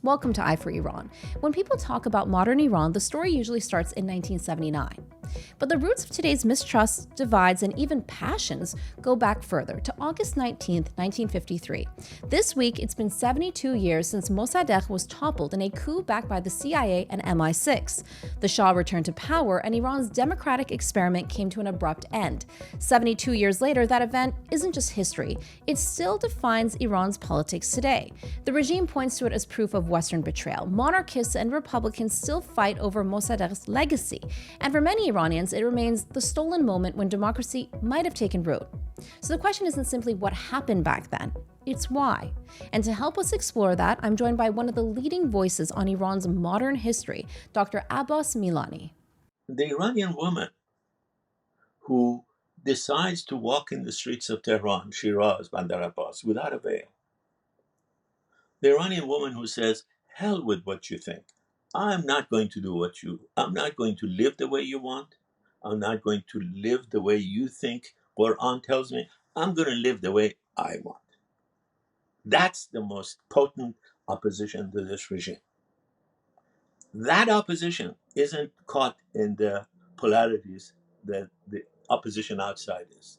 Welcome to Eye for Iran. When people talk about modern Iran, the story usually starts in 1979. But the roots of today's mistrust, divides, and even passions go back further to August 19, 1953. This week, it's been 72 years since Mossadegh was toppled in a coup backed by the CIA and MI6. The Shah returned to power, and Iran's democratic experiment came to an abrupt end. 72 years later, that event isn't just history. It still defines Iran's politics today. The regime points to it as proof of Western betrayal. Monarchists and Republicans still fight over Mossadegh's legacy, and for many Iranians, it remains the stolen moment when democracy might have taken root. So the question isn't simply what happened back then, it's why. And to help us explore that, I'm joined by one of the leading voices on Iran's modern history, Dr. Abbas Milani. The Iranian woman who decides to walk in the streets of Tehran, Shiraz, Bandar Abbas, without a veil. The Iranian woman who says, hell with what you think. I'm not going to I'm not going to live the way you want. I'm not going to live the way you think Quran tells me. I'm going to live the way I want. That's the most potent opposition to this regime. That opposition isn't caught in the polarities that the opposition outside is.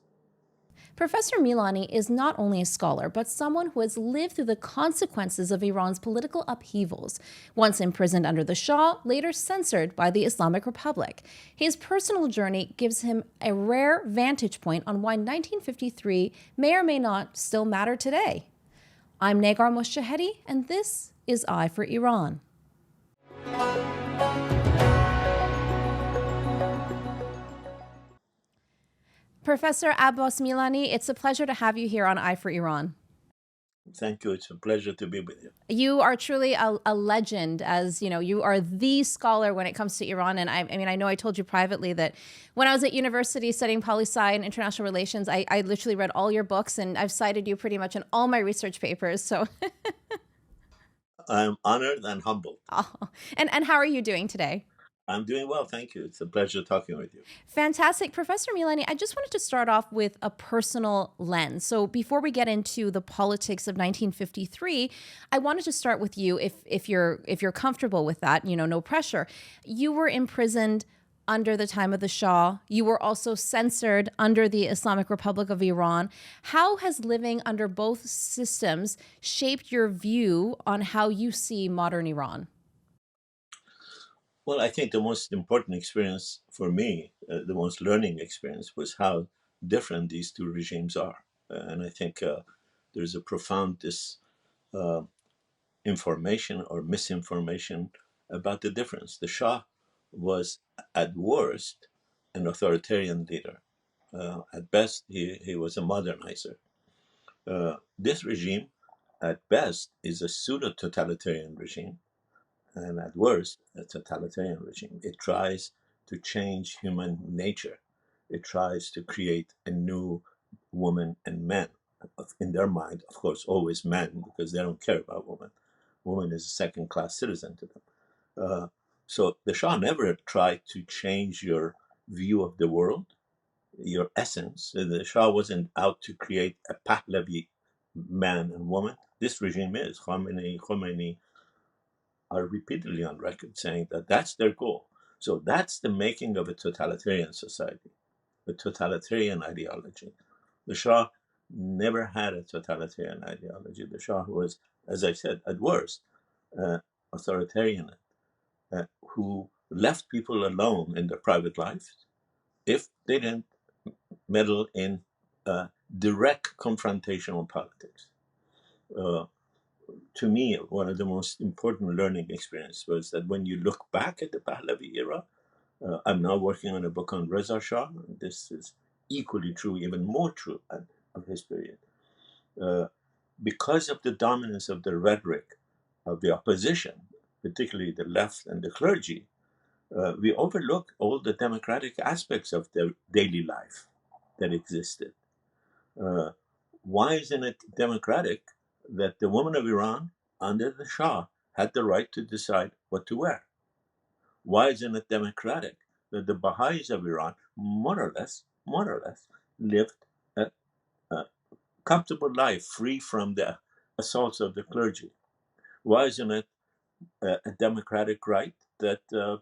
Professor Milani is not only a scholar, but someone who has lived through the consequences of Iran's political upheavals, once imprisoned under the Shah, later censored by the Islamic Republic. His personal journey gives him a rare vantage point on why 1953 may or may not still matter today. I'm Negar Moshahedi, and this is Eye for Iran. Professor Abbas Milani, it's a pleasure to have you here on Eye for Iran. Thank you. It's a pleasure to be with you. You are truly a legend, as you know, you are the scholar when it comes to Iran. And I know I told you privately that when I was at university studying poli-sci and international relations, I literally read all your books, and I've cited you pretty much in all my research papers. So I'm honored and humbled. Oh. And how are you doing today? I'm doing well, thank you. It's a pleasure talking with you. Fantastic. Professor Milani, I just wanted to start off with a personal lens. So before we get into the politics of 1953, I wanted to start with you, if you're comfortable with that, no pressure. You were imprisoned under the time of the Shah. You were also censored under the Islamic Republic of Iran. How has living under both systems shaped your view on how you see modern Iran? Well, I think the most important experience for me, the most learning experience, was how different these two regimes are. And I think there's a profound information or misinformation about the difference. The Shah was, at worst, an authoritarian leader. At best, he was a modernizer. This regime, at best, is a pseudo-totalitarian regime. And at worst, a totalitarian regime. It tries to change human nature. It tries to create a new woman and men. In their mind, of course, always men, because they don't care about women. Woman is a second-class citizen to them. So the Shah never tried to change your view of the world, your essence. The Shah wasn't out to create a Pahlavi man and woman. This regime is. Khomeini are repeatedly on record saying that that's their goal. So that's the making of a totalitarian society, a totalitarian ideology. The Shah never had a totalitarian ideology. The Shah was, as I said, at worst, authoritarian, who left people alone in their private lives if they didn't meddle in direct confrontational politics. To me, one of the most important learning experiences was that when you look back at the Pahlavi era, I'm now working on a book on Reza Shah. This is equally true, even more true of his period. Because of the dominance of the rhetoric of the opposition, particularly the left and the clergy, we overlook all the democratic aspects of their daily life that existed. Why isn't it democratic that the woman of Iran, under the Shah, had the right to decide what to wear? Why isn't it democratic that the Baha'is of Iran, more or less, lived a comfortable life free from the assaults of the clergy? Why isn't it a democratic right that uh,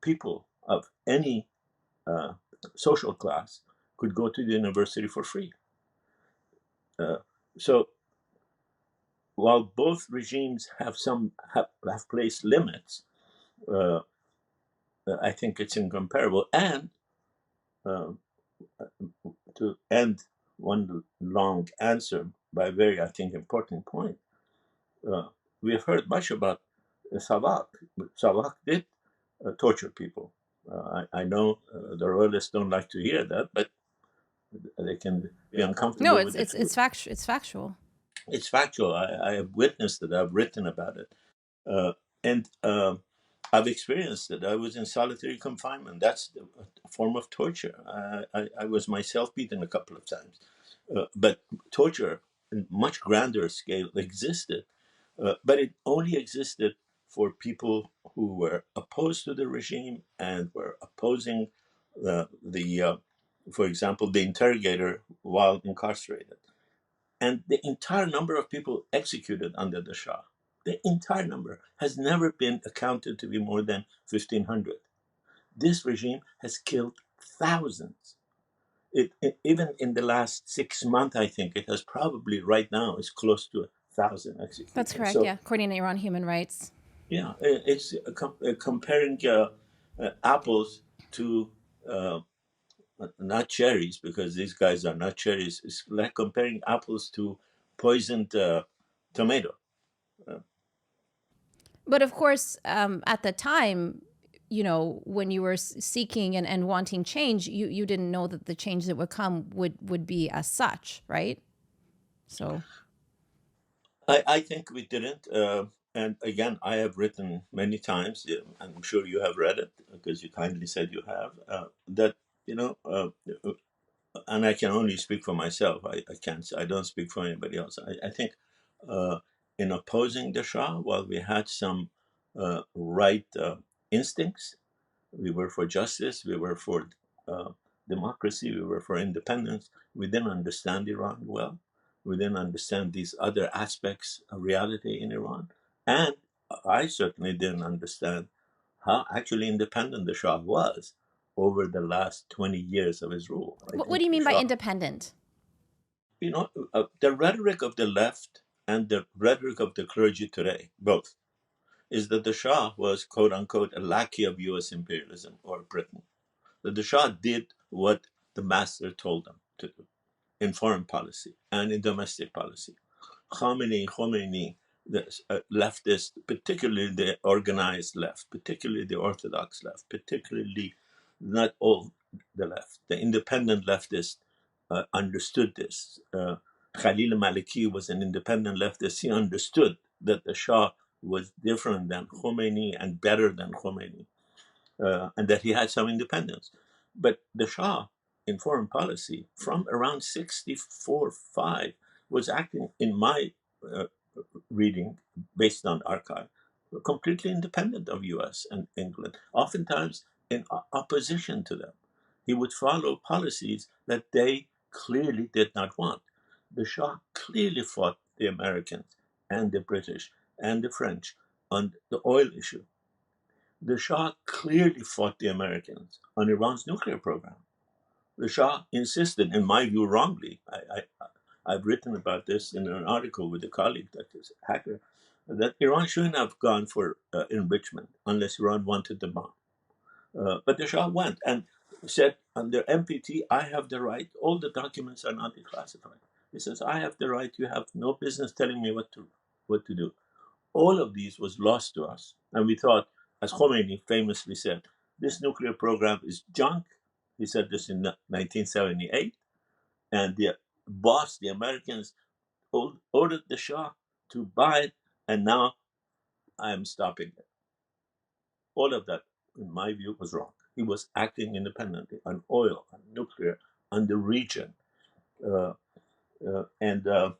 people of any uh, social class could go to the university for free. Uh, so while both regimes have placed limits, uh, I think it's incomparable. And uh, to end one long answer by a very, I think, important point, uh, we have heard much about Savak. Savak did torture people. I know the royalists don't like to hear that, but they can be No, uncomfortable with the truth. it's factual. It's factual. I have witnessed it. I've written about it. And I've experienced it. I was in solitary confinement. That's a form of torture. I was myself beaten a couple of times. But torture in much grander scale existed. But it only existed for people who were opposed to the regime and were opposing for example, the interrogator while incarcerated. And the entire number of people executed under the Shah, the entire number, has never been accounted to be more than 1,500. This regime has killed thousands. Even in the last 6 months, I think it has probably right now is close to 1,000 That's executions. correct. So Yeah, according to Iran Human Rights. yeah, it's comparing apples to not cherries, because these guys are not cherries. It's like comparing apples to poisoned tomato. But of course, at the time, when you were seeking and wanting change, you didn't know that the change that would come would be as such, right? So I think we didn't. And again, I have written many times, yeah, and I'm sure you have read it because you kindly said you have, that, you know, and I can only speak for myself. I can't, I don't speak for anybody else. I think uh, in opposing the Shah, while we had some right instincts, we were for justice, we were for democracy, we were for independence. We didn't understand Iran well. We didn't understand these other aspects of reality in Iran. And I certainly didn't understand how actually independent the Shah was over the last 20 years of his rule. I what do think you the mean by Shah, independent? the rhetoric of the left and the rhetoric of the clergy today, both, is that the Shah was, quote unquote, a lackey of US imperialism or Britain. That the Shah did what the master told them to do in foreign policy and in domestic policy. Khomeini, the leftist, particularly the organized left, particularly the orthodox left, particularly not all the left, the independent leftists understood this. Khalil Maliki was an independent leftist. He understood that the Shah was different than Khomeini and better than Khomeini, and that he had some independence. But the Shah, in foreign policy, from around 64-5, was acting, in my uh, reading, based on archive, completely independent of US and England, oftentimes in opposition to them. He would follow policies that they clearly did not want. The Shah clearly fought the Americans and the British and the French on the oil issue. The Shah clearly fought the Americans on Iran's nuclear program. The Shah insisted, in my view, wrongly. I've written about this in an article with a colleague, that is a hacker, that Iran shouldn't have gone for enrichment unless Iran wanted the bomb. But the Shah went and said, under NPT, I have the right, all the documents are not declassified. He says, I have the right, you have no business telling me what to do. All of these was lost to us. And we thought, as Khomeini famously said, this nuclear program is junk. He said this in 1978. And the boss, the Americans, ordered the Shah to buy it. And now I am stopping it. All of that, in my view, was wrong. He was acting independently on oil, on nuclear, on the region. Uh, and so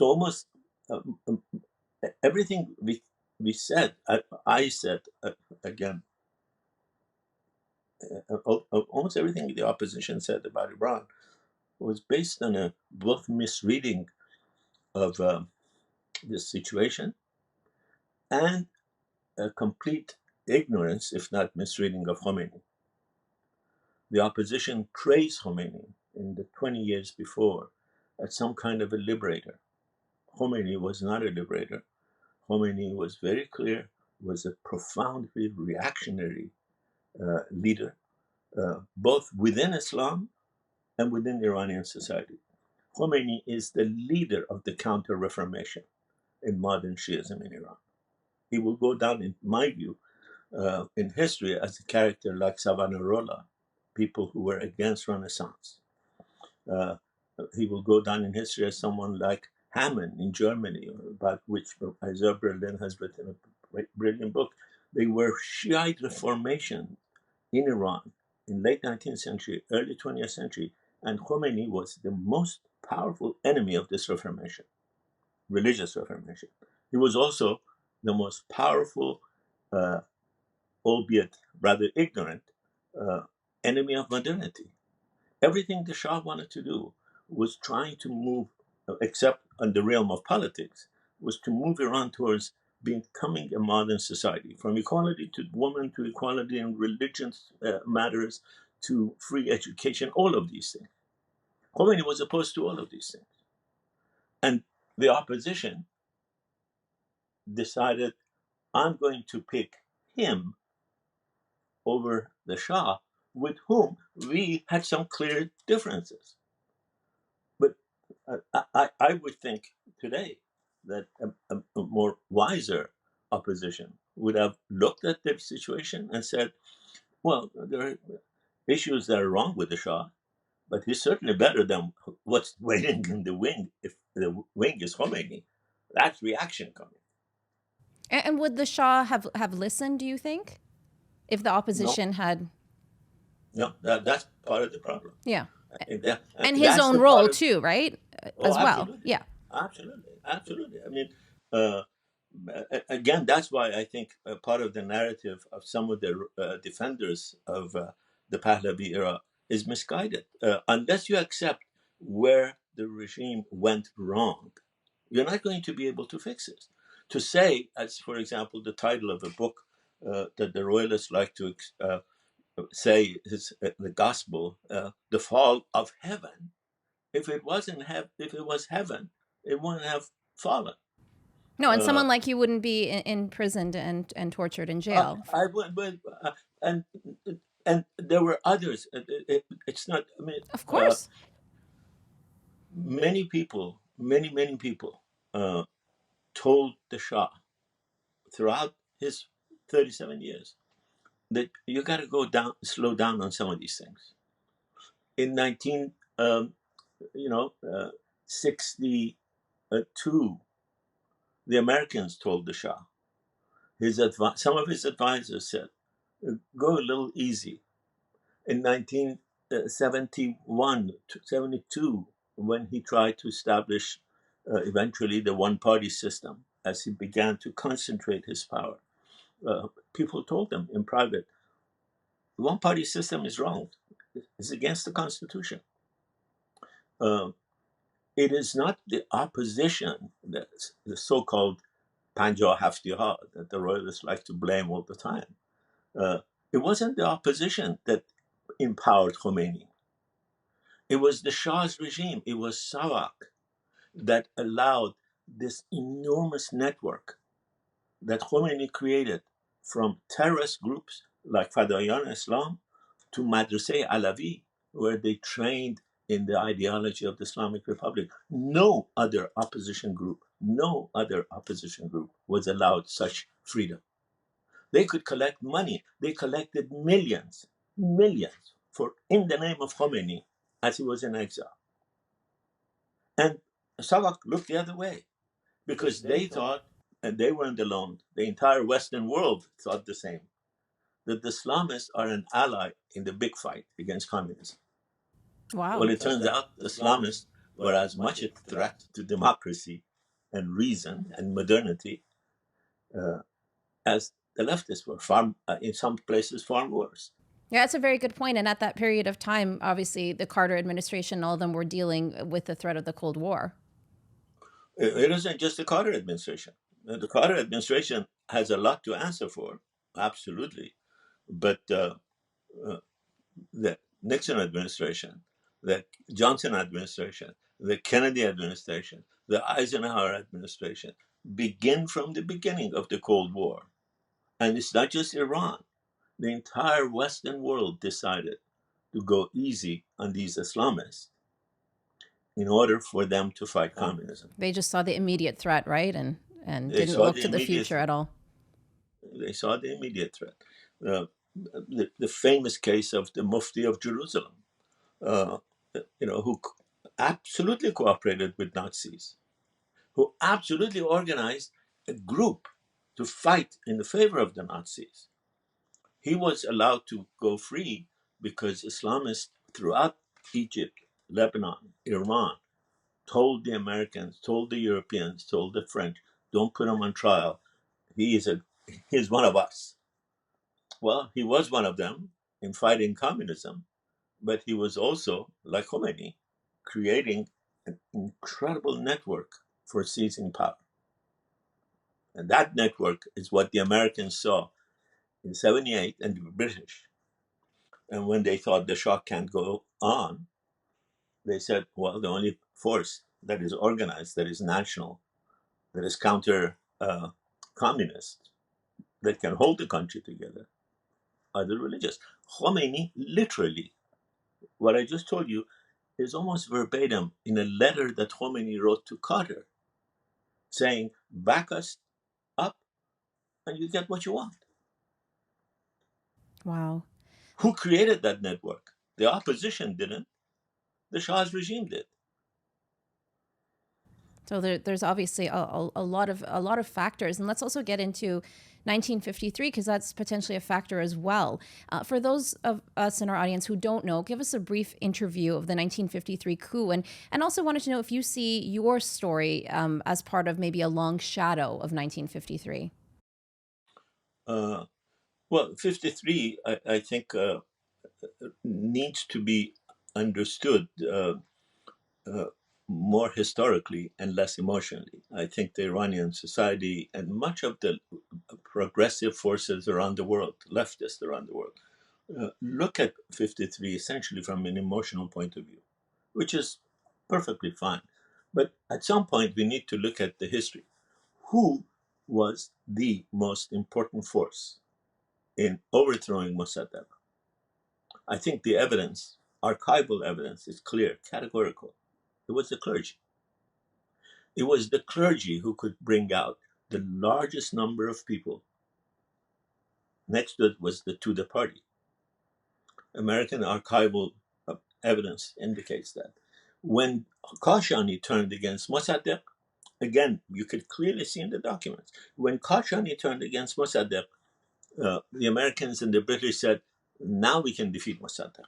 almost um, everything we said, I said, again, almost everything the opposition said about Iran was based on a both misreading of this situation, and a complete ignorance, if not misreading, of Khomeini. The opposition praised Khomeini in the 20 years before as some kind of a liberator. Khomeini was not a liberator. Khomeini was very clear, was a profoundly reactionary leader, both within Islam and within Iranian society. Khomeini is the leader of the counter-reformation in modern Shiism in Iran. He will go down, in my view, in history as a character like Savonarola, people who were against Renaissance. He will go down in history as someone like Hamann in Germany, about which Isaiah Berlin has written a brilliant book. They were Shiite Reformation in Iran in late 19th century, early 20th century, and Khomeini was the most powerful enemy of this Reformation, religious Reformation. He was also the most powerful, albeit rather ignorant, enemy of modernity. Everything the Shah wanted to do was trying to move, except in the realm of politics, was to move Iran towards becoming a modern society, from equality to women to equality in religious matters to free education, all of these things. Khomeini was opposed to all of these things. And the opposition decided, I'm going to pick him over the Shah, with whom we had some clear differences. But I would think today that a more wiser opposition would have looked at the situation and said, well, there are issues that are wrong with the Shah, but he's certainly better than what's waiting in the wing. If the wing is Khomeini, that's reaction coming. And would the Shah have listened, do you think, if the No, opposition had? no, that's part of the problem. Yeah. And his That's own the part role of, too, right? oh, As well. absolutely, Yeah. absolutely, absolutely. I mean, uh, again, that's why I think part of the narrative of some of the defenders of the Pahlavi era is misguided. Unless you accept where the regime went wrong, you're not going to be able to fix it. To say, as for example, the title of a book that the royalists like to say is the gospel, the fall of heaven. If it wasn't if it was heaven, it wouldn't have fallen. No, and Uh, someone like you wouldn't be imprisoned and tortured in jail. I would, and and there were others. It's not. I mean, Of course. many people, many people, told the Shah throughout his 37 years that you got to go down, slow down on some of these things. In 19, you know, 62, the Americans told the Shah. Some of his advisors said, "Go a little easy." In 1971 to 72, when he tried to establish eventually the one-party system, as he began to concentrate his power, people told him in private, the one-party system is wrong. It's against the Constitution. Uh, it is not the opposition, that's the so-called Panjah Haftihad that the royalists like to blame all the time. It wasn't the opposition that empowered Khomeini. It was the Shah's regime. It was Savak that allowed this enormous network that Khomeini created, from terrorist groups like Fadayan Islam to Madrasa Alavi, where they trained in the ideology of the Islamic Republic. No other opposition group was allowed such freedom. They could collect money. They collected millions, for in the name of Khomeini as he was in exile. And Savak looked the other way because they thought, and they weren't alone, the entire Western world thought the same, that the Islamists are an ally in the big fight against communism. Well, Wow. it turns out the Islamists were as much a threat to democracy and reason and modernity uh, as the leftists were, far, in some places far worse. Yeah, that's a very good point. And at that period of time, obviously, the Carter administration, all of them were dealing with the threat of the Cold War. It isn't just the Carter administration. The Carter administration has a lot to answer for, absolutely. But the Nixon administration, the Johnson administration, the Kennedy administration, the Eisenhower administration begin from the beginning of the Cold War. And it's not just Iran. The entire Western world decided to go easy on these Islamists in order for them to fight communism. They just saw the immediate threat, right? And They didn't saw look the to the immediate future at all. they saw the immediate threat. The famous case of the Mufti of Jerusalem, uh, who absolutely cooperated with Nazis, who absolutely organized a group to fight in the favor of the Nazis. He was allowed to go free because Islamists throughout Egypt, Lebanon, Iran told the Americans, told the Europeans, told the French, don't put him on trial. He's one of us. Well, he was one of them in fighting communism, but he was also, like Khomeini, creating an incredible network for seizing power. And that network is what the Americans saw in 78 and the British. And when they thought the Shah can't go on, they said, well, the only force that is organized, that is national, that is counter communist, that can hold the country together are the religious. Khomeini literally, what I just told you, is almost verbatim in a letter that Khomeini wrote to Carter, saying, back us up and you get what you want. Wow. Who created that network? The opposition didn't. The Shah's regime did. So there's obviously a lot of factors, and let's also get into 1953 because that's potentially a factor as well. For those of us in our audience who don't know, give us a brief interview of the 1953 coup, and also wanted to know if you see your story as part of maybe a long shadow of 1953. Well, 53, I think, needs to be understood more historically and less emotionally. I think the Iranian society and much of the progressive forces around the world, leftists around the world, look at 53 essentially from an emotional point of view, which is perfectly fine. But at some point, we need to look at the history. Who was the most important force in overthrowing Mossadegh? I think the evidence, archival evidence, is clear, categorical. It was the clergy. It was the clergy who could bring out the largest number of people. Next to it was the Tudeh party. American archival evidence indicates that. When Kashani turned against Mossadegh, again, you could clearly see in the documents. When Kashani turned against Mossadegh, the Americans and the British said, now we can defeat Mossadegh.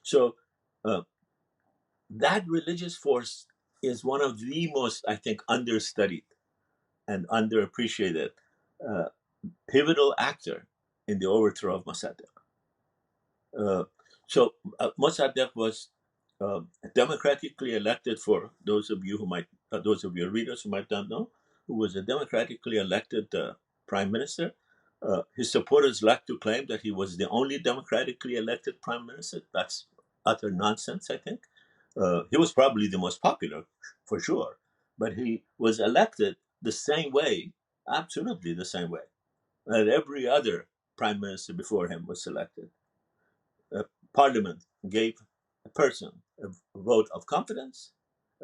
So that religious force is one of the most, I think, understudied and underappreciated pivotal actor in the overthrow of Mossadegh. Mossadegh was democratically elected. For those of you those of your readers who might not know, who was a democratically elected prime minister. His supporters like to claim that he was the only democratically elected prime minister. That's utter nonsense, I think. He was probably the most popular, for sure, but he was elected the same way, absolutely the same way, that every other prime minister before him was selected. Parliament gave a person a vote of confidence,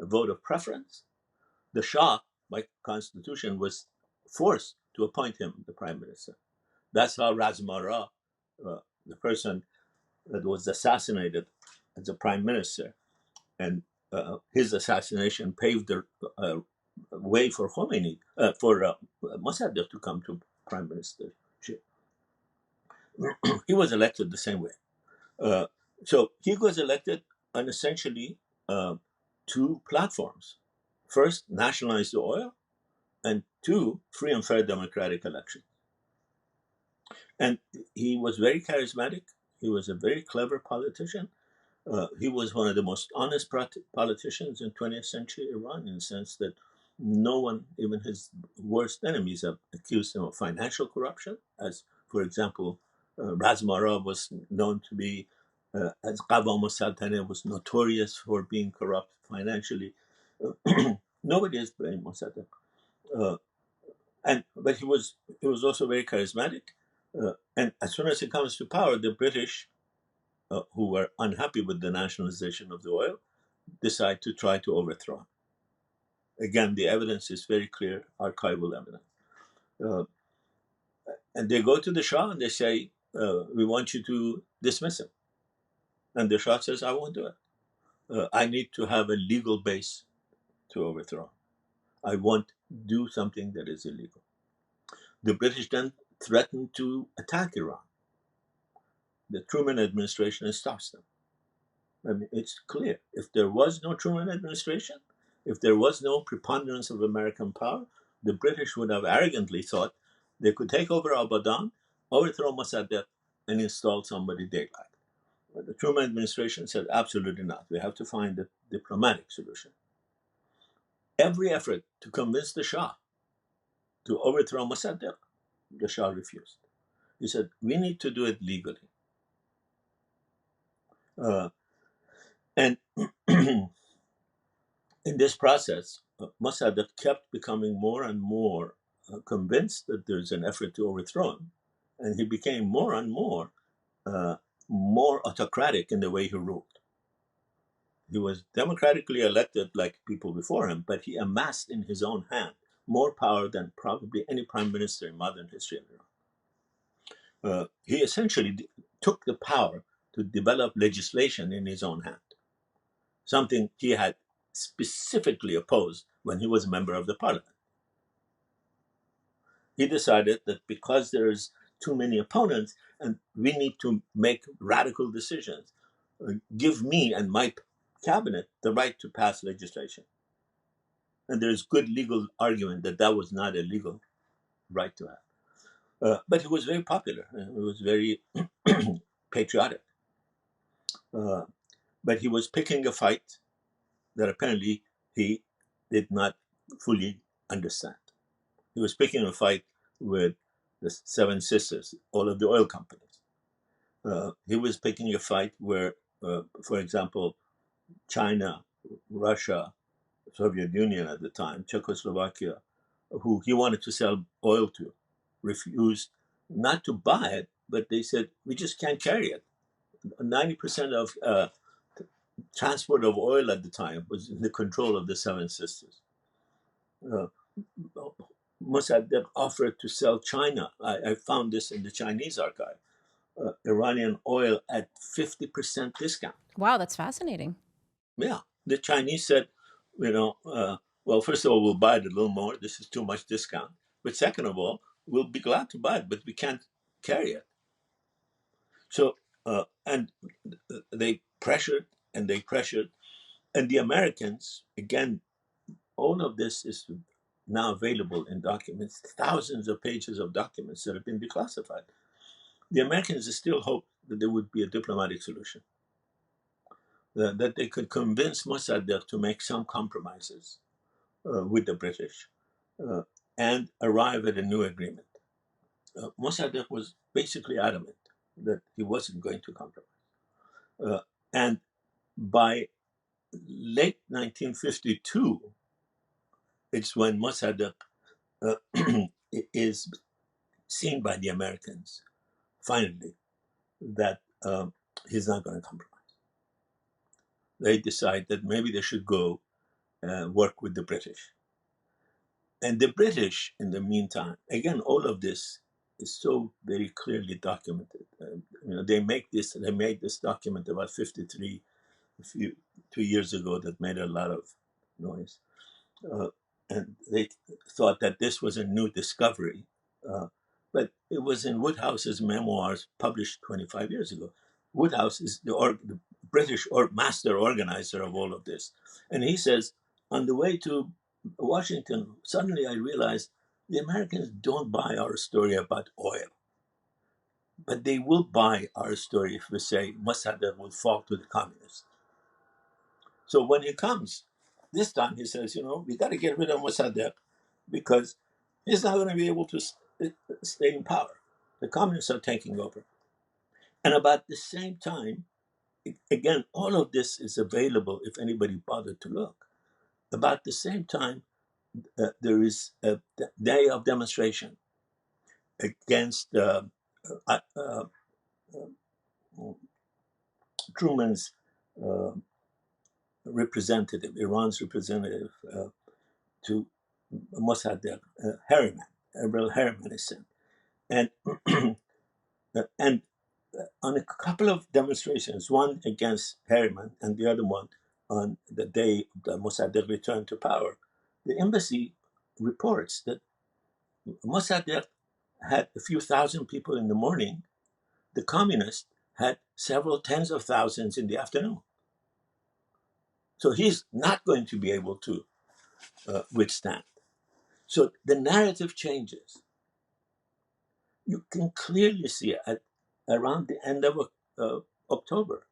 a vote of preference. The Shah, by constitution, was forced to appoint him the prime minister. That's how Razmara, the person that was assassinated as a prime minister, and his assassination paved the way for Khomeini, for Mossadegh to come to prime ministership. He was elected the same way. So he was elected on essentially two platforms. First, nationalize the oil, and two, free and fair democratic elections. And he was very charismatic. He was a very clever politician. He was one of the most honest politicians in 20th century Iran, in the sense that no one, even his worst enemies, have accused him of financial corruption. As, for example, Razmarov was known to be, as Qavam al-Sultaneh was notorious for being corrupt financially. Nobody has blamed Mossadegh. Uh, but he was also very charismatic. And as soon as he comes to power, the British, who were unhappy with the nationalization of the oil, decide to try to overthrow him. Again, the evidence is very clear, archival evidence. Uh, and they go to the Shah and they say, we want you to dismiss him. And the Shah says, I won't do it. I need to have a legal base to overthrow him. I won't do something that is illegal. The British then threatened to attack Iran. The Truman administration stops them. I mean, it's clear. If there was no Truman administration, if there was no preponderance of American power, the British would have arrogantly thought they could take over Abadan, overthrow Mossadegh, and install somebody they like. But the Truman administration said, absolutely not. We have to find a diplomatic solution. Every effort to convince the Shah to overthrow Mossadegh, the Shah refused. He said, we need to do it legally. And in this process, Mossadegh kept becoming more and more convinced that there's an effort to overthrow him, and he became more and more autocratic in the way he ruled. He was democratically elected like people before him, but he amassed in his own hand more power than probably any prime minister in modern history of Iran. He essentially took the power to develop legislation in his own hand, something he had specifically opposed when he was a member of the parliament. He decided that because there's too many opponents and we need to make radical decisions, give me and my cabinet the right to pass legislation. And there's good legal argument that that was not a legal right to have. But he was very popular. He was very patriotic. But he was picking a fight that apparently he did not fully understand. He was picking a fight with the Seven Sisters, all of the oil companies. He was picking a fight where, for example, China, Russia, Soviet Union at the time, Czechoslovakia, who he wanted to sell oil to, refused not to buy it, but they said, we just can't carry it. 90% of transport of oil at the time was in the control of the Seven Sisters. Mossadegh offered to sell China. I found this in the Chinese archive. Iranian oil at 50% discount. Wow, that's fascinating. Yeah, the Chinese said, well, first of all, we'll buy it a little more. This is too much discount. But second of all, we'll be glad to buy it, but we can't carry it. So, and they pressured and they pressured. And the Americans, again, all of this is now available in documents, thousands of pages of documents that have been declassified. The Americans still hope that there would be a diplomatic solution, that they could convince Mossadegh to make some compromises with the British and arrive at a new agreement. Mossadegh was basically adamant that he wasn't going to compromise. And by late 1952, it's when Mossadegh is seen by the Americans, finally, that he's not going to compromise. They decide that maybe they should go work with the British. And the British, in the meantime, again, all of this is so very clearly documented. They made this document about 53 2 years ago that made a lot of noise. And they thought that this was a new discovery. But it was in Woodhouse's memoirs published 25 years ago. Woodhouse is the British master organizer of all of this. And he says, on the way to Washington, suddenly I realized the Americans don't buy our story about oil. But they will buy our story if we say Mossadegh will fall to the communists. So when he comes, this time he says, we got to get rid of Mossadegh because he's not going to be able to stay in power. The communists are taking over. And about the same time, again, all of this is available if anybody bothered to look. About the same time, there is a day of demonstration against uh, uh, Truman's uh, representative, Iran's representative to Mossadegh, Harriman, Abril Harriman is sent. And, and on a couple of demonstrations, one against Harriman and the other one on the day the Mossadegh returned to power, the embassy reports that Mossadegh had a few thousand people in the morning. The communists had several tens of thousands in the afternoon. So he's not going to be able to withstand. So the narrative changes. You can clearly see at around the end of October,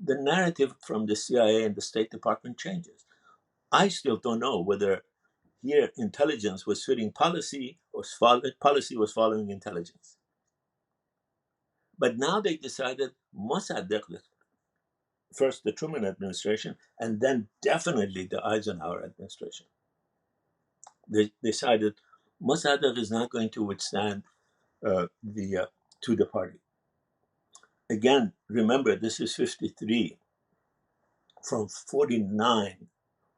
the narrative from the CIA and the State Department changes. I still don't know whether here intelligence was fitting policy or policy was following intelligence. But now they decided Mossadegh, first the Truman administration, and then definitely the Eisenhower administration. They decided Mossadegh is not going to withstand the to the party. Again, remember, this is 53. From 49,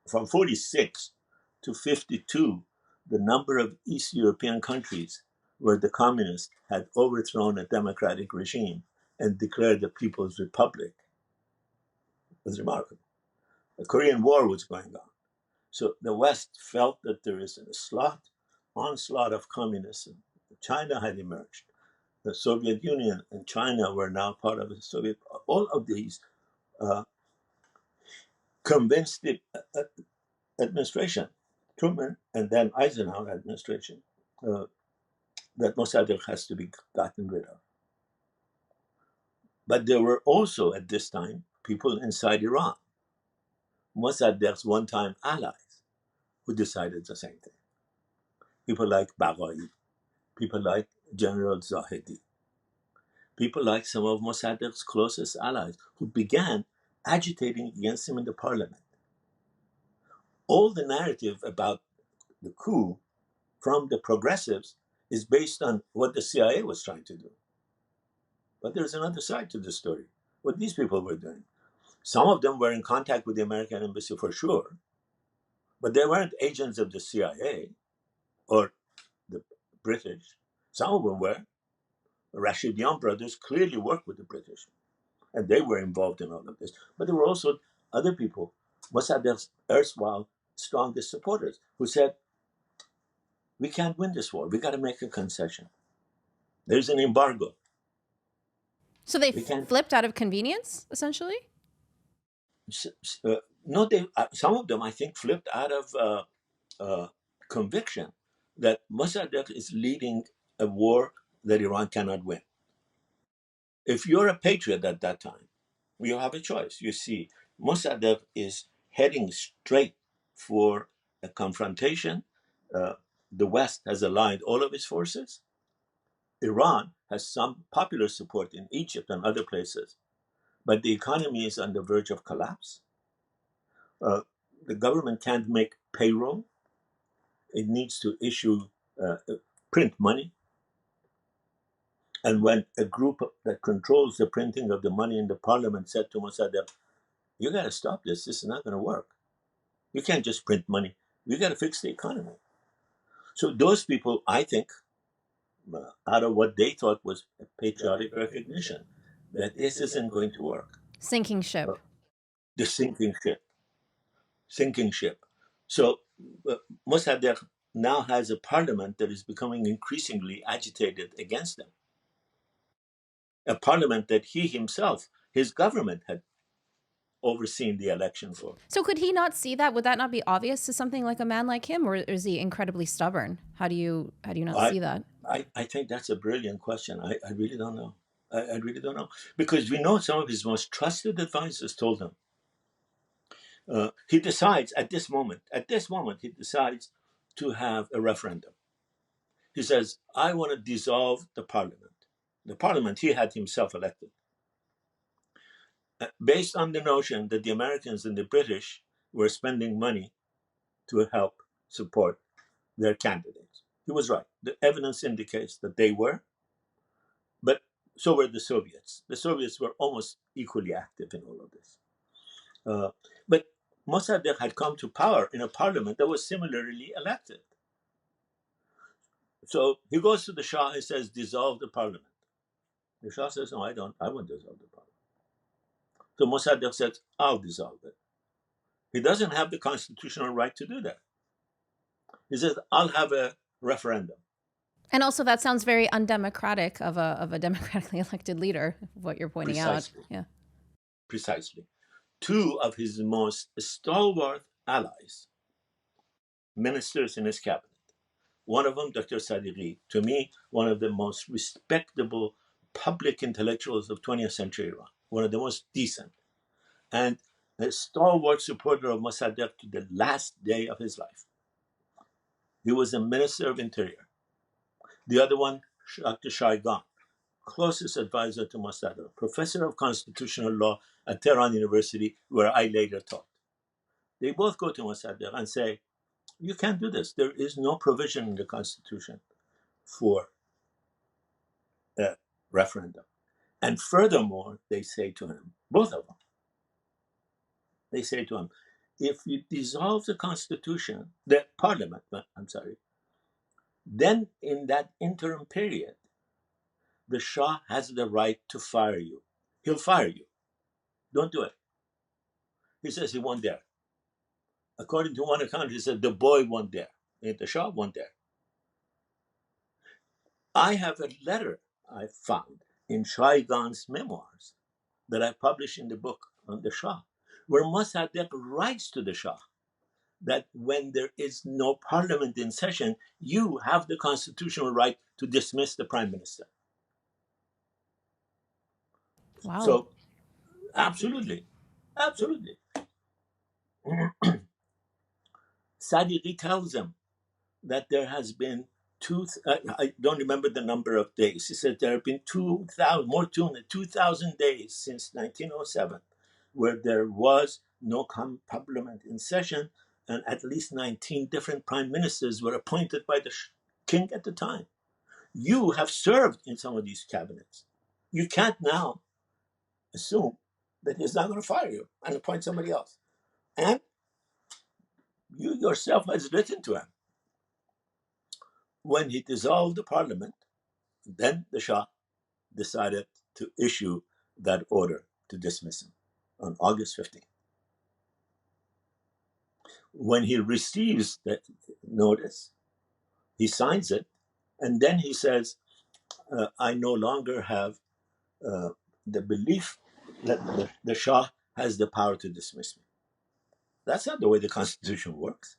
from 46 to 52, the number of East European countries where the communists had overthrown a democratic regime and declared the People's Republic was remarkable. The Korean War was going on. So the West felt that there is an onslaught of communism. China had emerged. The Soviet Union and China were now part of the Soviet. All of these convinced the administration, Truman and then Eisenhower administration, that Mossadegh has to be gotten rid of. But there were also at this time people inside Iran, Mossadegh's one-time allies, who decided the same thing. People like Baha'i, people like General Zahedi, people like some of Mossadegh's closest allies who began agitating against him in the parliament. All the narrative about the coup from the progressives is based on what the CIA was trying to do. But there's another side to the story, what these people were doing. Some of them were in contact with the American embassy for sure, but they weren't agents of the CIA or the British. Some of them were. The Rashidian brothers clearly worked with the British, and they were involved in all of this. But there were also other people, Mossadegh's erstwhile strongest supporters, who said, we can't win this war. We got to make a concession. There's an embargo. So they flipped out of convenience, essentially? No, some of them, I think, flipped out of conviction that Mossadegh is leading a war that Iran cannot win. If you're a patriot at that time, you have a choice. You see, Mossadegh is heading straight for a confrontation. The West has aligned all of its forces. Iran has some popular support in Egypt and other places, but the economy is on the verge of collapse. The government can't make payroll. It needs to issue print money. And when a group that controls the printing of the money in the parliament said to Mossadegh, you got to stop this. This is not going to work. You can't just print money. We got to fix the economy. So those people, I think, out of what they thought was a patriotic recognition, that this isn't going to work. Sinking ship. The sinking ship. Sinking ship. So Mossadegh now has a parliament that is becoming increasingly agitated against them. A parliament that he himself, his government, had overseen the election for. So could he not see that? Would that not be obvious to something like a man like him, or is he incredibly stubborn? How do you not see that? I think that's a brilliant question. I really don't know. I really don't know. Because we know some of his most trusted advisors told him, he decides at this moment, he decides to have a referendum. He says, I want to dissolve the parliament. The parliament he had himself elected, based on the notion that the Americans and the British were spending money to help support their candidates. He was right. The evidence indicates that they were, but so were the Soviets. The Soviets were almost equally active in all of this. But Mossadegh had come to power in a parliament that was similarly elected. So he goes to the Shah and says, dissolve the parliament. The Shah says, no, I don't. I won't dissolve the parliament. So Mossadegh says, I'll dissolve it. He doesn't have the constitutional right to do that. He says, I'll have a referendum. And also, that sounds very undemocratic of a democratically elected leader, what you're pointing Precisely. out. Yeah. Precisely. Two of his most stalwart allies, ministers in his cabinet, one of them, Dr. Sadiqi, to me, one of the most respectable public intellectuals of 20th century Iran, one of the most decent, and a stalwart supporter of Mossadegh to the last day of his life. He was a minister of interior. The other one, Dr. Shaigan, closest advisor to Mossadegh, professor of constitutional law at Tehran University, where I later taught. They both go to Mossadegh and say, you can't do this. There is no provision in the Constitution for a referendum. And furthermore, they say to him, both of them, they say to him, if you dissolve the Constitution, the Parliament, I'm sorry, then in that interim period, the Shah has the right to fire you. He'll fire you. Don't do it. He says he won't dare. According to one account, he said the boy won't dare. The Shah won't dare. I have a letter I found in Shaigan's memoirs that I published in the book on the Shah, where Mossadegh writes to the Shah that when there is no parliament in session, you have the constitutional right to dismiss the prime minister. Wow. So, absolutely, absolutely. Sadiqi tells him that there has been I don't remember the number of days. He said there have been 2,000, more than 2,000 days since 1907 where there was no parliament in session, and at least 19 different prime ministers were appointed by the king at the time. You have served in some of these cabinets. You can't now assume that he's not going to fire you and appoint somebody else. And you yourself has written to him. When he dissolved the parliament, then the Shah decided to issue that order to dismiss him on August 15th. When he receives that notice, he signs it, and then he says, I no longer have the belief that the Shah has the power to dismiss me. That's not the way the Constitution works.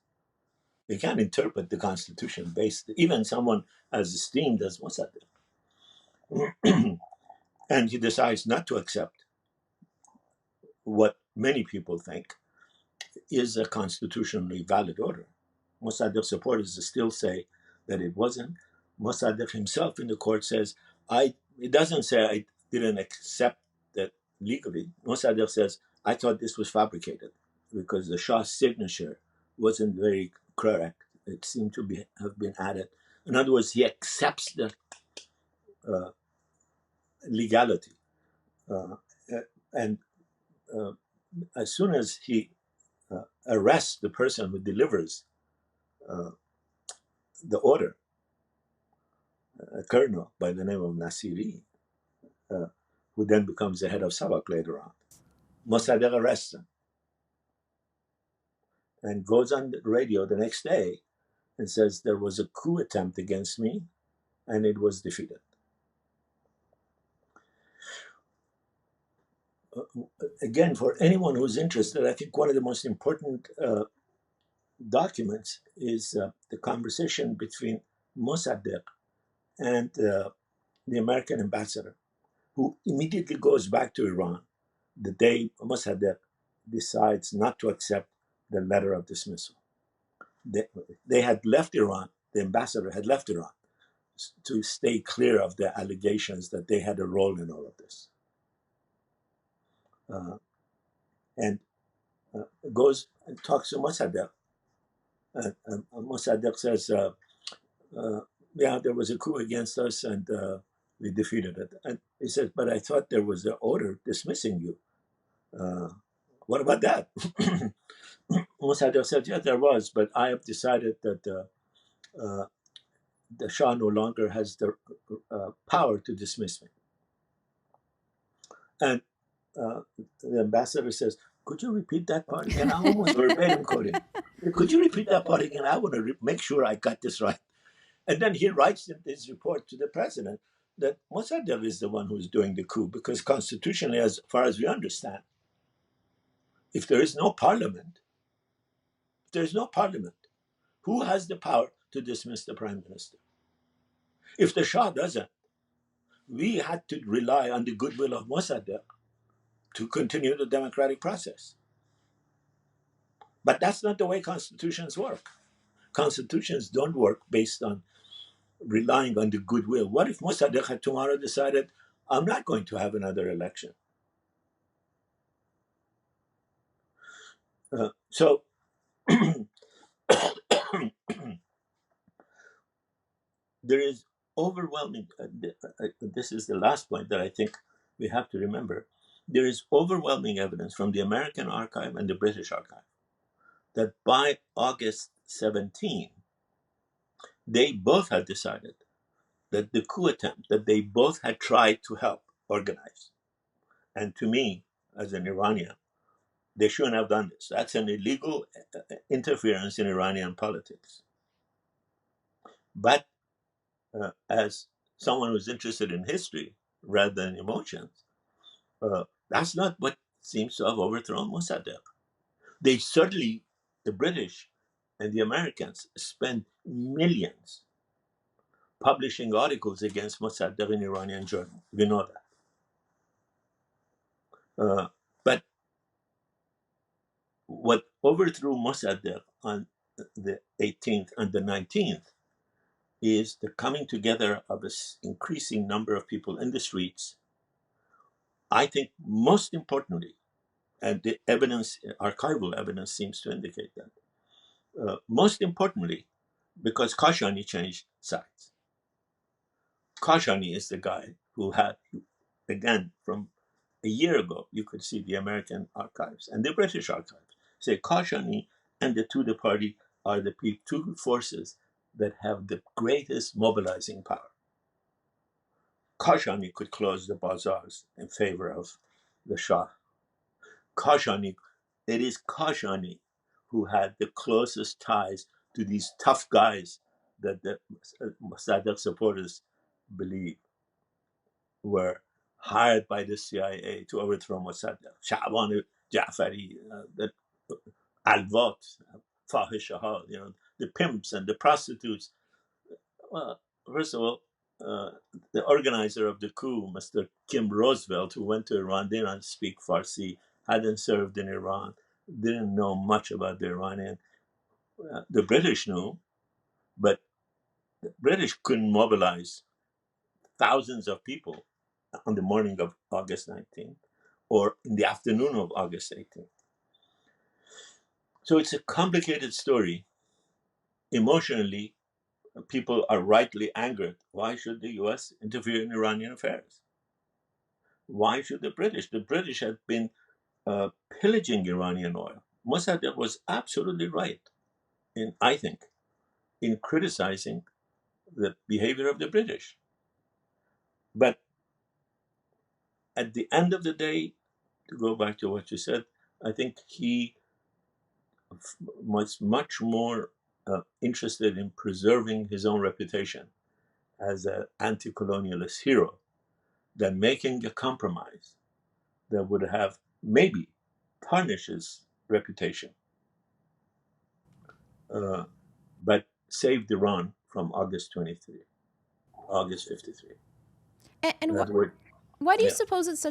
You can't interpret the Constitution based, even someone as esteemed as Mossadegh. And he decides not to accept what many people think is a constitutionally valid order. Mossadegh supporters still say that it wasn't. Mossadegh himself in the court says, it doesn't say I didn't accept that legally. Mossadegh says, I thought this was fabricated because the Shah's signature wasn't very correct. It seemed to have been added. In other words, he accepts the legality. And as soon as he arrests the person who delivers the order, a colonel by the name of Nasiri, who then becomes the head of Sabak later on, Mossadegh arrests him and goes on the radio the next day and says there was a coup attempt against me and it was defeated. Again, for anyone who's interested, I think one of the most important documents is the conversation between Mossadegh and the American ambassador. who immediately goes back to Iran the day Mossadegh decides not to accept the letter of dismissal. They, they had left Iran, the ambassador had left Iran to stay clear of the allegations that they had a role in all of this. And goes and talks to Mossadegh. And Mossadegh says, yeah, there was a coup against us and we defeated it. And he says, but I thought there was an order dismissing you. What about that? Mossadegh said, yes, there was, but I have decided that the Shah no longer has the power to dismiss me. And the ambassador says, could you repeat that part again? I almost verbatim quoting. Could you repeat that part again? I want to make sure I got this right. And then he writes in his report to the president that Mossadegh is the one who's doing the coup, because constitutionally, as far as we understand, if there is no parliament, who has the power to dismiss the prime minister? If the Shah doesn't, we had to rely on the goodwill of Mossadegh to continue the democratic process. But that's not the way constitutions work. Constitutions don't work based on relying on the goodwill. What if Mossadegh had tomorrow decided, I'm not going to have another election? So there is overwhelming, this is the last point that I think we have to remember. There is overwhelming evidence from the American archive and the British archive that by August 17, they both had decided that the coup attempt that they both had tried to help organize, and to me, as an Iranian, they shouldn't have done this. That's an illegal interference in Iranian politics. But as someone who's interested in history rather than emotions, that's not what seems to have overthrown Mossadegh. They certainly, the British and the Americans, spent millions publishing articles against Mossadegh in Iranian journals. We know that. But what overthrew Mossadegh on the 18th and the 19th is the coming together of an increasing number of people in the streets. I think most importantly, and the evidence, archival evidence seems to indicate that, most importantly, because Kashani changed sides. Kashani is the guy who had, again, from a year ago, you could see the American archives and the British archives say Kashani and the Tudeh party are the two forces that have the greatest mobilizing power. Kashani could close the bazaars in favor of the Shah. Kashani, it is Kashani who had the closest ties to these tough guys that the Mossadegh supporters believe were hired by the CIA to overthrow Mossadegh. Sha'ban Ja'fari, the Alvat, Fahishaha, the pimps and the prostitutes. Well, first of all, the organizer of the coup, Mr. Kim Roosevelt, who went to Iran, didn't speak Farsi, hadn't served in Iran, didn't know much about the Iranian. The British knew, but the British couldn't mobilize thousands of people on the morning of August 19th or in the afternoon of August 18th. So it's a complicated story. Emotionally, people are rightly angered. Why should the US interfere in Iranian affairs? Why should the British? The British had been pillaging Iranian oil. Mossadegh was absolutely right, I think, in criticizing the behavior of the British. But at the end of the day, to go back to what you said, I think he was much more interested in preserving his own reputation as an anti-colonialist hero than making a compromise that would have maybe tarnished his reputation, but saved Iran from August 23, August 53. And In what other words, Why do you Yeah. suppose it's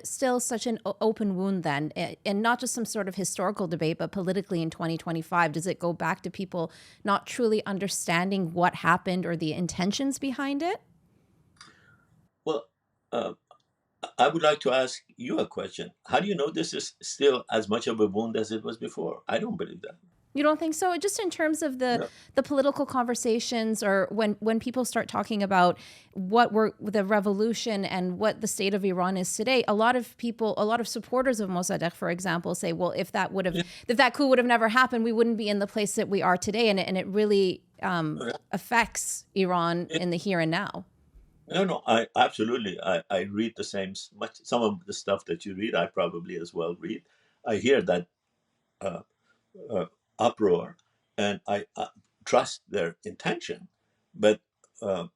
still such an open wound then, and not just some sort of historical debate, but politically in 2025? Does it go back to people not truly understanding what happened or the intentions behind it? Well, uh, I would like to ask you a question. How do you know this is still as much of a wound as it was before? I don't believe that. You don't think so? Just in terms of No. the political conversations, or when people start talking about what were the revolution and what the state of Iran is today, a lot of people, a lot of supporters of Mossadegh, for example, say, well, Yeah. if that coup would have never happened, we wouldn't be in the place that we are today, and it really affects Iran Yeah. in the here and now. No, no, I absolutely. I read the same much. Some of the stuff that you read, I probably as well read. I hear that uh, uh, uproar, and I trust their intention. But uh,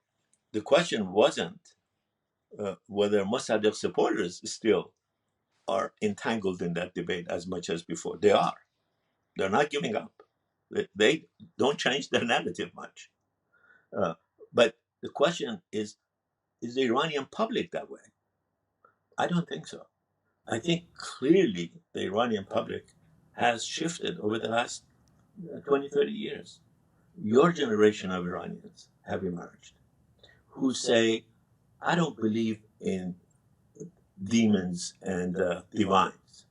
the question wasn't whether Mossadegh supporters still are entangled in that debate as much as before. They are. They're not giving up. They don't change their narrative much. Uh, but the question is the Iranian public that way? I don't think so. I think clearly the Iranian public has shifted over the last 20, 30 years. Your generation of Iranians have emerged who say, I don't believe in demons and divines.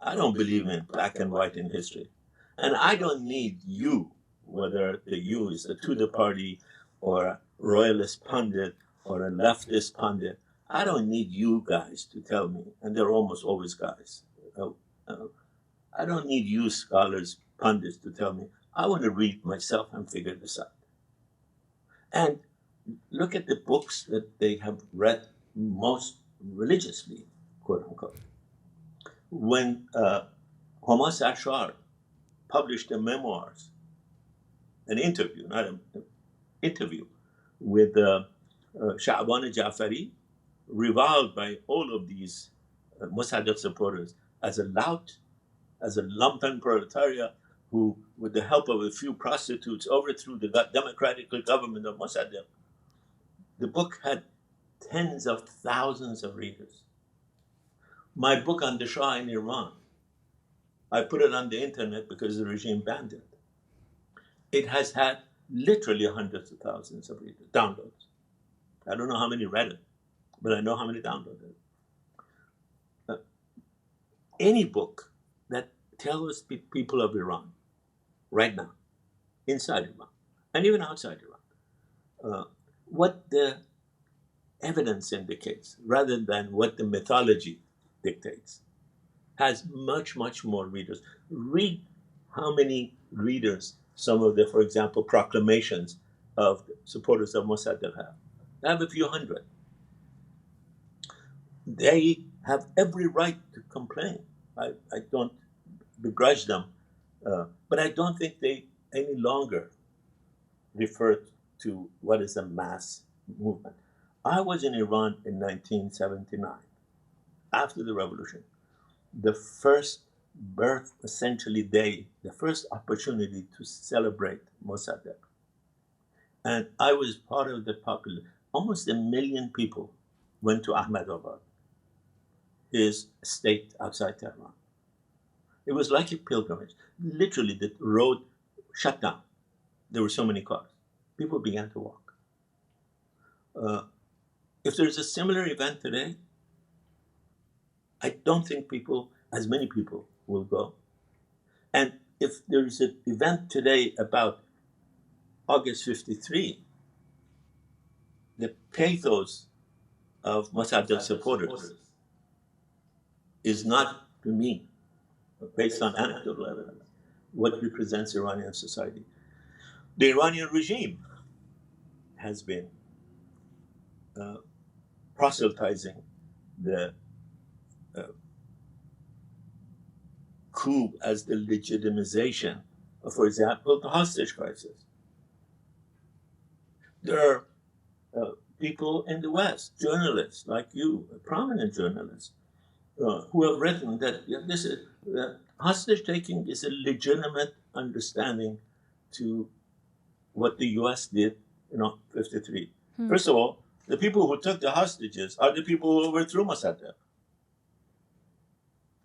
I don't believe in black and white in history. And I don't need you, whether the you is the Tudor party or a royalist pundit or a leftist pundit. I don't need you guys to tell me, and they're almost always guys. Uh, uh, I don't need you scholars, pundits to tell me. I want to read myself and figure this out. And look at the books that they have read most religiously, quote unquote. When Hamas Ashar published the memoirs, an interview, not an interview, with Sha'ban Jafari, reviled by all of these Mossadegh supporters as a lout, as a lumpen proletariat who, with the help of a few prostitutes, overthrew the democratic government of Mossadegh. The book had tens of thousands of readers. My book on the Shah in Iran, I put it on the internet because the regime banned it. It has had literally hundreds of thousands of readers, downloads. I don't know how many read it, but I know how many downloaded it. Uh, any book that tells people of Iran right now, inside Iran, and even outside Iran, what the evidence indicates rather than what the mythology dictates, has much, much more readers. Read how many readers some of the, for example, proclamations of supporters of Mossadegh have. They have a few hundred. They have every right to complain. I don't begrudge them, but I don't think they any longer refer to what is a mass movement. I was in Iran in 1979, after the revolution. The first birth, essentially, day, the first opportunity to celebrate Mossadegh. And I was part of the population. Almost 1 million people went to Ahmedabad, his estate outside Tehran. It was like a pilgrimage. Literally, the road shut down. There were so many cars. People began to walk. Uh, if there's a similar event today, I don't think as many people, will go. And if there's an event today about August 53, the pathos of Mossadegh supporters is not, to me, based on anecdotal evidence, what represents Iranian society. The Iranian regime has been uh, proselytizing the uh, coup as the legitimization of, for example, the hostage crisis. There are people in the West, journalists like you, prominent journalists, who have written that this is hostage taking is a legitimate understanding to what the U.S. did in 1953. First of all, The people who took the hostages are the people who overthrew Mossadegh.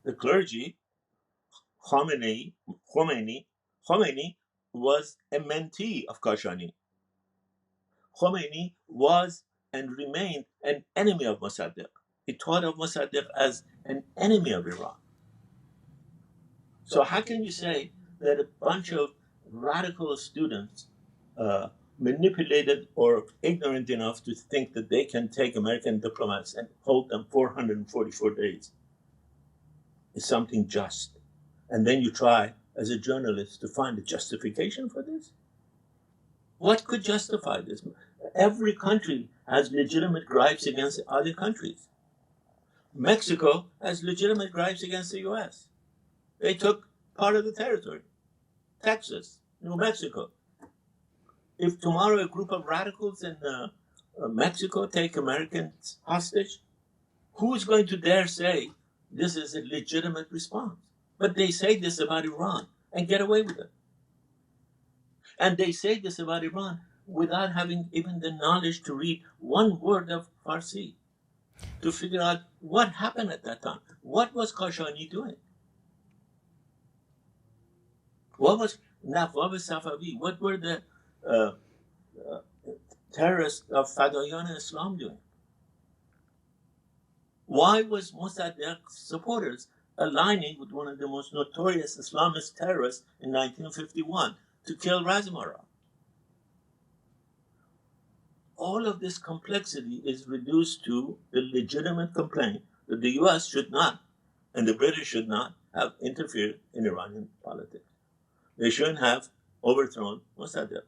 The clergy, Khomeini, Khomeini, Khomeini was a mentee of Kashani. Khomeini was and remained an enemy of Mossadegh. He thought of Mossadegh as an enemy of Iran. So how can you say that a bunch of radical students, manipulated or ignorant enough to think that they can take American diplomats and hold them 444 days, is something just? And then you try, as a journalist, to find a justification for this? What could justify this? Every country has legitimate gripes against other countries. Mexico has legitimate gripes against the US. They took part of the territory, Texas, New Mexico. If tomorrow a group of radicals in Mexico take Americans hostage, who's going to dare say this is a legitimate response? But they say this about Iran and get away with it. And they say this about Iran without having even the knowledge to read one word of Farsi to figure out what happened at that time. What was Khashoggi doing? What was Nawab Safavi? What were the uh, terrorists of Fadayan Islam doing? Why was Mossadegh's supporters aligning with one of the most notorious Islamist terrorists in 1951 to kill Razamarov? All of this complexity is reduced to the legitimate complaint that the US should not, and the British should not, have interfered in Iranian politics. They shouldn't have overthrown Mossadegh.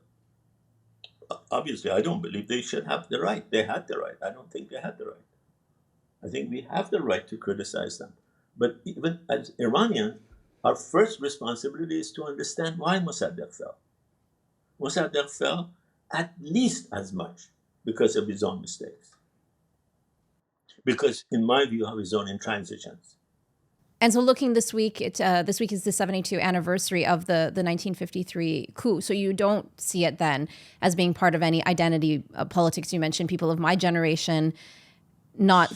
Obviously, I don't believe they should have the right. They had the right. I don't think they had the right. I think we have the right to criticize them. But even as Iranians, our first responsibility is to understand why Mossadegh fell. Mossadegh fell at least as much because of his own mistakes. Because, in my view, of his own intransigence. And so looking this week, this week is the 72th anniversary of the 1953 coup. So you don't see it then as being part of any identity politics. You mentioned people of my generation not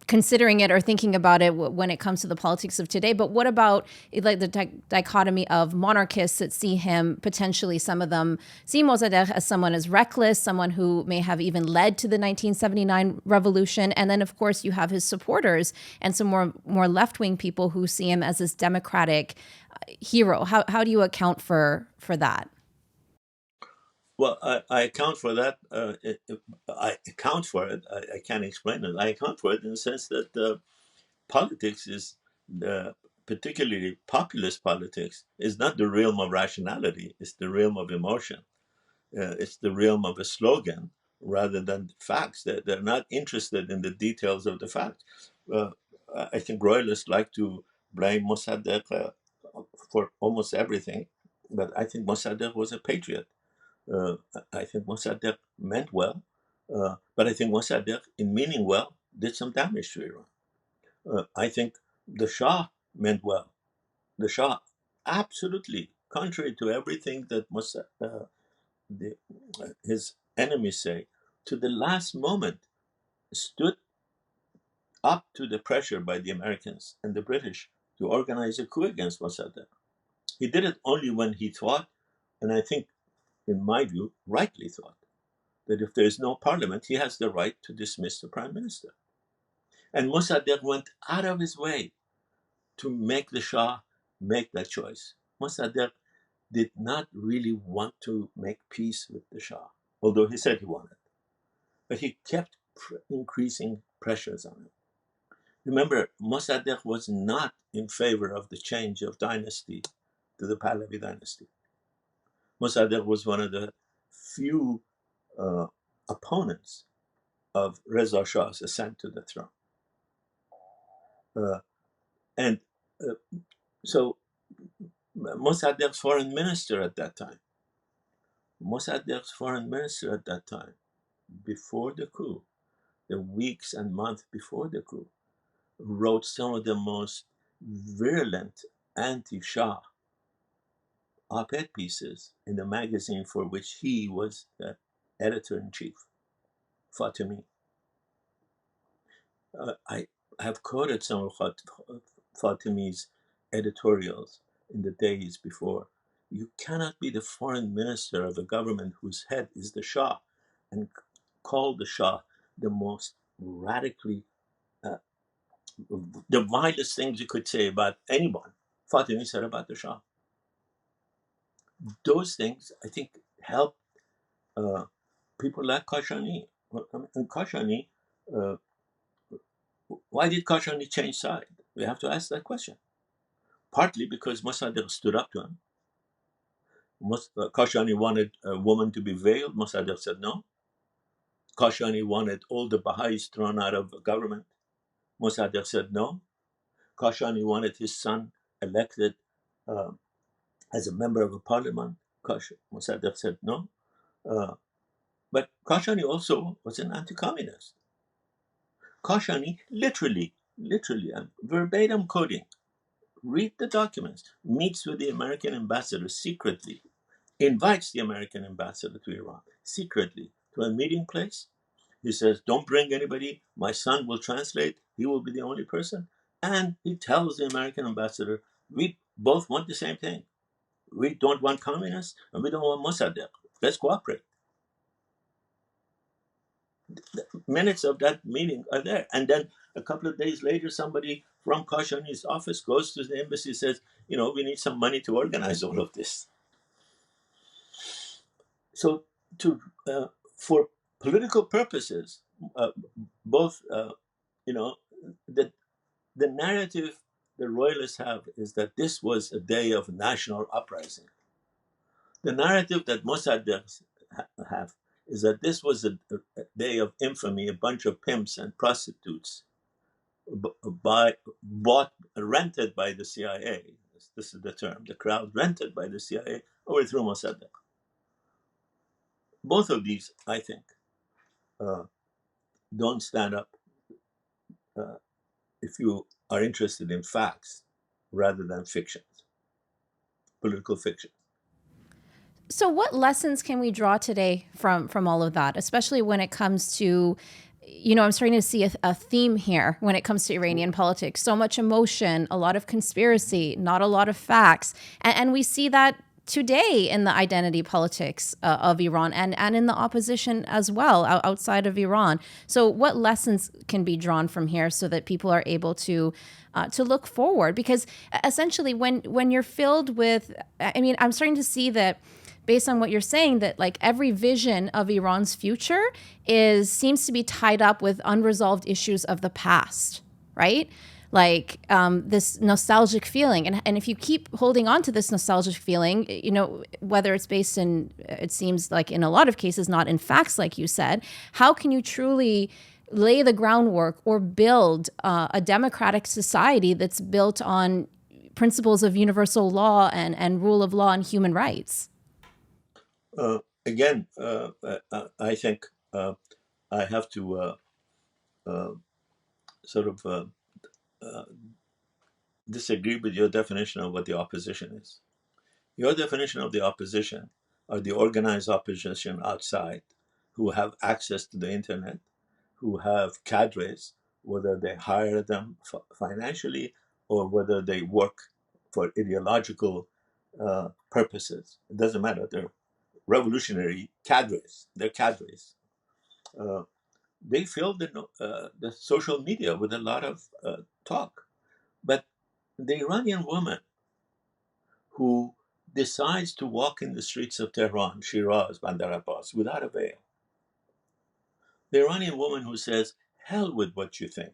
considering it or thinking about it when it comes to the politics of today. But what about like the dichotomy of monarchists that see him potentially, some of them see Mossadegh as someone as reckless, someone who may have even led to the 1979 revolution. And then, of course, you have his supporters and some more left-wing people who see him as this democratic hero. How do you account for that? Well, I account for that. I account for it. I can't explain it. I account for it in the sense that politics is, particularly populist politics, is not the realm of rationality. It's the realm of emotion. It's the realm of a slogan rather than facts. They're not interested in the details of the facts. Uh, I think royalists like to blame Mossadegh for almost everything, but I think Mossadegh was a patriot. Uh, I think Mossadegh meant well, but I think Mossadegh, in meaning well, did some damage to Iran. I think the Shah meant well. The Shah, absolutely, contrary to everything that his enemies say, to the last moment stood up to the pressure by the Americans and the British to organize a coup against Mossadegh. He did it only when he thought, and I think, in my view, rightly thought, that if there is no parliament, he has the right to dismiss the prime minister. And Mossadegh went out of his way to make the Shah make that choice. Mossadegh did not really want to make peace with the Shah, although he said he wanted. But he kept increasing pressures on him. Remember, Mossadegh was not in favor of the change of dynasty to the Pahlavi dynasty. Mossadegh was one of the few opponents of Reza Shah's ascent to the throne. And so Mossadegh's foreign minister at that time, before the coup, the weeks and months before the coup, wrote some of the most virulent anti-Shah op-ed pieces in the magazine for which he was the editor-in-chief Fatimi. I have quoted some of Fatimi's editorials in the days before. You cannot be the foreign minister of a government whose head is the Shah and call the Shah the most radically, uh, the vilest things you could say about anyone. Fatimi said about the Shah. Those things, I think, help uh, people like Kashani. And Kashani, uh, why did Kashani change side? We have to ask that question. Partly because Mossadegh stood up to him. Kashani wanted a woman to be veiled. Mossadegh said no. Kashani wanted all the Baha'is thrown out of government. Mossadegh said no. Kashani wanted his son elected uh, as a member of a parliament. Mossadegh said no. But Kashani also was an anti-communist. Kashani literally, I'm verbatim quoting, read the documents, meets with the American ambassador secretly, invites the American ambassador to Iran secretly to a meeting place. He says, don't bring anybody. My son will translate. He will be the only person. And he tells the American ambassador, we both want the same thing. We don't want communists and we don't want Mossadegh. Let's cooperate. The minutes of that meeting are there. And then a couple of days later, somebody from Khashoggi's office goes to the embassy and says, we need some money to organize all of this. So for political purposes, both, the narrative the royalists have is that this was a day of national uprising. The narrative that Mossadegh have is that this was a day of infamy, a bunch of pimps and prostitutes rented by the CIA. This is the term, the crowd rented by the CIA overthrew Mossadegh. Both of these, I think, don't stand up if you are interested in facts rather than fictions, political fiction. So, what lessons can we draw today from all of that, especially when it comes to, I'm starting to see a theme here when it comes to Iranian politics. So much emotion, a lot of conspiracy, not a lot of facts. And we see that today in the identity politics of Iran and in the opposition as well outside of Iran. So what lessons can be drawn from here so that people are able to look forward? Because essentially when you're filled with, I'm starting to see that based on what you're saying, that like every vision of Iran's future seems to be tied up with unresolved issues of the past, right? Like this nostalgic feeling. And if you keep holding on to this nostalgic feeling, whether it's based in, it seems like in a lot of cases, not in facts, like you said, how can you truly lay the groundwork or build a democratic society that's built on principles of universal law and rule of law and human rights? Again, I think I have to sort of disagree with your definition of what the opposition is. Your definition of the opposition are the organized opposition outside who have access to the internet, who have cadres, whether they hire them financially or whether they work for ideological purposes. It doesn't matter. They're revolutionary cadres. They're cadres. They fill the social media with a lot of talk. But the Iranian woman who decides to walk in the streets of Tehran, Shiraz, Bandar Abbas without a veil, the Iranian woman who says, hell with what you think.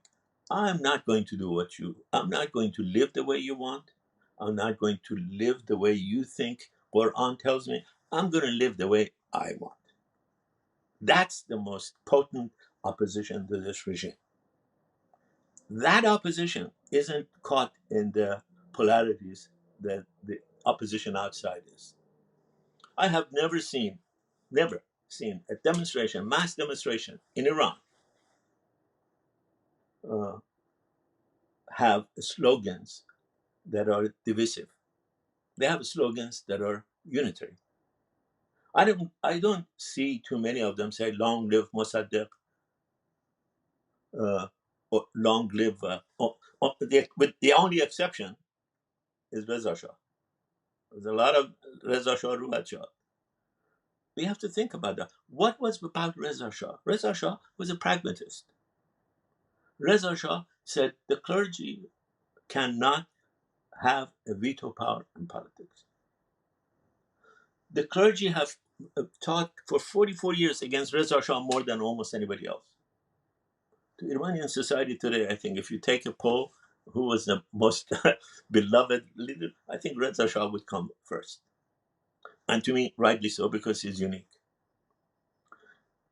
I'm not going to I'm not going to live the way you want. I'm not going to live the way you think Quran tells me. I'm going to live the way I want. That's the most potent opposition to this regime. That opposition isn't caught in the polarities that the opposition outside is. I have never seen a demonstration, mass demonstration in Iran have slogans that are divisive. They have slogans that are unitary. I don't see too many of them say "Long live Mossadegh," uh, long live. With the only exception is Reza Shah. There's a lot of Reza Shah, Ruhat Shah. We have to think about that. What was about Reza Shah? Reza Shah was a pragmatist. Reza Shah said the clergy cannot have a veto power in politics. The clergy have taught for 44 years against Reza Shah more than almost anybody else. To Iranian society today, I think if you take a poll, who was the most beloved leader, I think Reza Shah would come first. And to me, rightly so, because he's unique.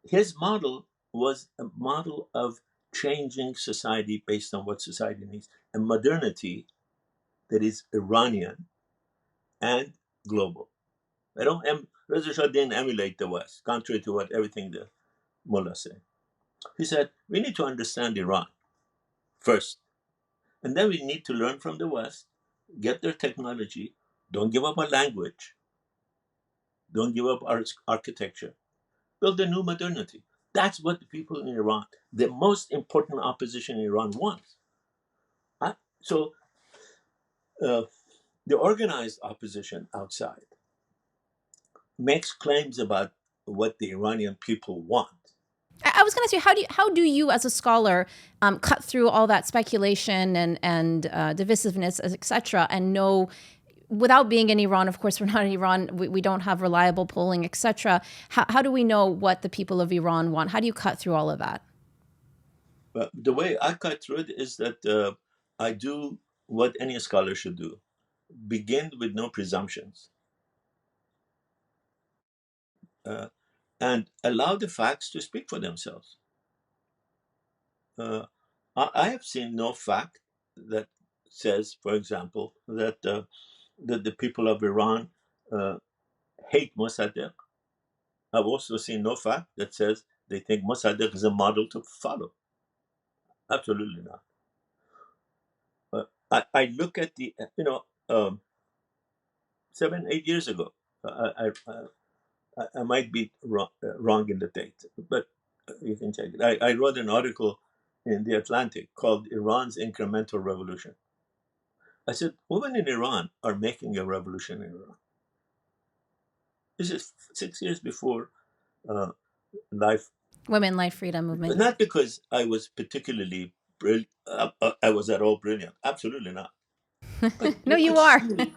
His model was a model of changing society based on what society needs, a modernity that is Iranian and global. Reza Shah didn't emulate the West, contrary to what everything the mullahs say. He said, we need to understand Iran first, and then we need to learn from the West, get their technology, don't give up our language, don't give up our architecture, build a new modernity. That's what the people in Iran, the most important opposition in Iran wants. So the organized opposition outside makes claims about what the Iranian people want. I was going to ask you, how do you as a scholar cut through all that speculation and divisiveness, etc., and know, without being in Iran, of course, we're not in Iran, we don't have reliable polling, etc. How do we know what the people of Iran want? How do you cut through all of that? But the way I cut through it is that I do what any scholar should do: begin with no presumptions, uh, and allow the facts to speak for themselves. Uh, I have seen no fact that says, for example, that the people of Iran uh, hate Mossadegh. I've also seen no fact that says they think Mossadegh is a model to follow. Absolutely not. I look at um, 7, 8 years ago. I might be wrong in the date, but you can check it. I wrote an article in the Atlantic called "Iran's Incremental Revolution." I said women in Iran are making a revolution in Iran. This is 6 years before uh, life. Women, life, freedom movement. Not because I was particularly brilliant. I was at all brilliant. Absolutely not. But No, you you could are. see.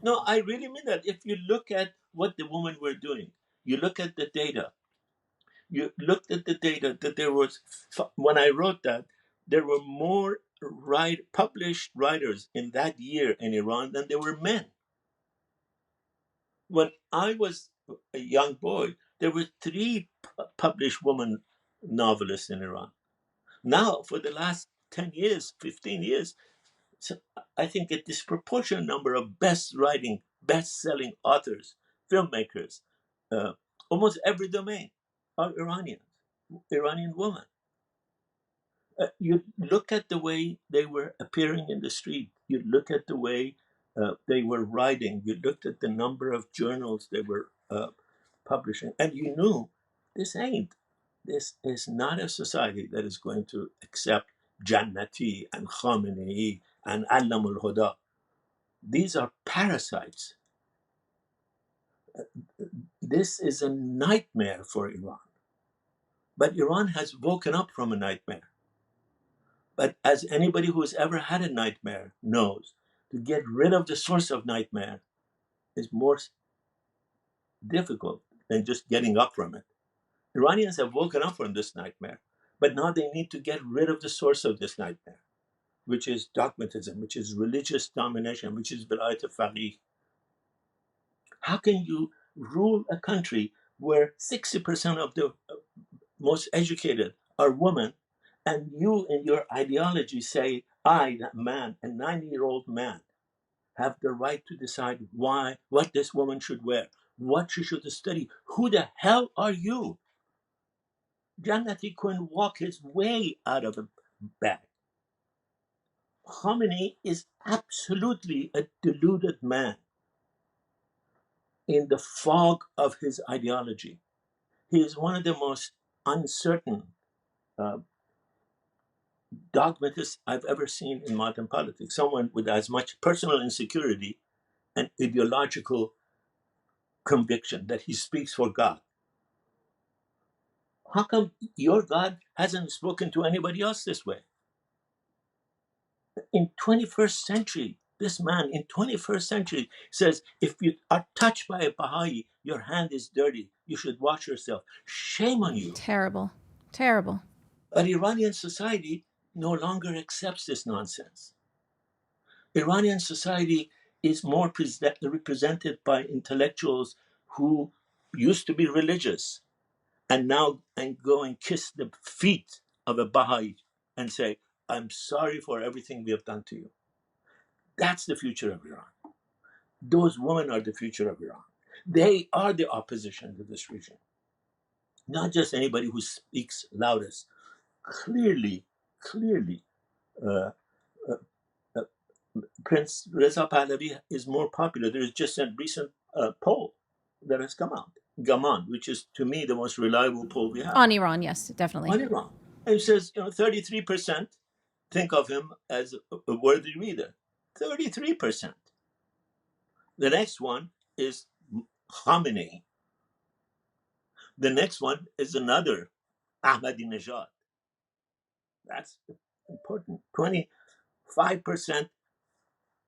No. I really mean that. If you look at what the women were doing, you look at the data. You looked at the data that there was. When I wrote that, there were more published writers in that year in Iran than there were men. When I was a young boy, there were three published women novelists in Iran. Now, for the last 10 years, 15 years, so I think a disproportionate number of best-selling authors, filmmakers, uh, almost every domain are Iranians, Iranian women. You look at the way they were appearing in the street. You look at the way they were writing. You looked at the number of journals they were publishing, and you knew this ain't. This is not a society that is going to accept Jannati and Khamenei and Allam al Huda. These are parasites. This is a nightmare for Iran. But Iran has woken up from a nightmare. But as anybody who's ever had a nightmare knows, to get rid of the source of nightmare is more difficult than just getting up from it. Iranians have woken up from this nightmare, but now they need to get rid of the source of this nightmare, which is dogmatism, which is religious domination, which is vilayat faqih. How can you rule a country where 60% of the most educated are women, and you in your ideology say, I, that man, a 90-year-old man, have the right to decide what this woman should wear, what she should study? Who the hell are you? Jannati couldn't walk his way out of a bag. Khomeini is absolutely a deluded man in the fog of his ideology. He is one of the most uncertain, uh, dogmatist I've ever seen in modern politics. Someone with as much personal insecurity and ideological conviction that he speaks for God. How come your God hasn't spoken to anybody else this way? In 21st century, this man in 21st century says, if you are touched by a Baha'i, your hand is dirty. You should wash yourself. Shame on you. Terrible. Terrible. But Iranian society no longer accepts this nonsense. Iranian society is more represented by intellectuals who used to be religious and now and go and kiss the feet of a Baha'i and say, I'm sorry for everything we have done to you. That's the future of Iran. Those women are the future of Iran. They are the opposition to this regime. Not just anybody who speaks loudest. Clearly, uh, uh, uh, Prince Reza Pahlavi is more popular. There is just a recent poll that has come out, Gaman, which is to me the most reliable poll we have On Iran, yes, definitely. on Iran. And it says, 33% think of him as a worthy leader. 33%. The next one is Khamenei. The next one is another Ahmadinejad. That's important. 25%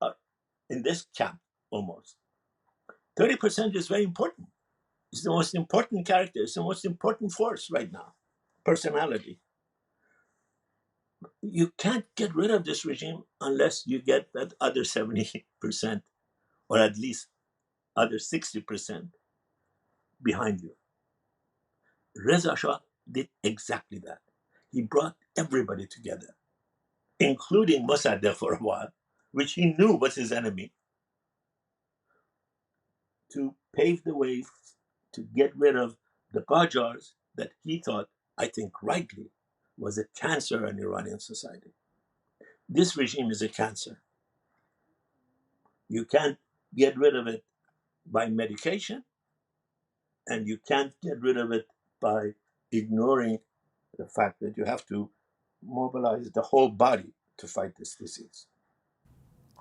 are in this camp almost. 30% is very important. It's the most important character. It's the most important force right now. Personality. You can't get rid of this regime unless you get that other 70%, or at least other 60% behind you. Reza Shah did exactly that. He brought everybody together, including Mossadegh for a while, which he knew was his enemy, to pave the way to get rid of the Qajars that he thought, I think rightly, was a cancer in Iranian society. This regime is a cancer. You can't get rid of it by medication, and you can't get rid of it by ignoring the fact that you have to mobilize the whole body to fight this disease.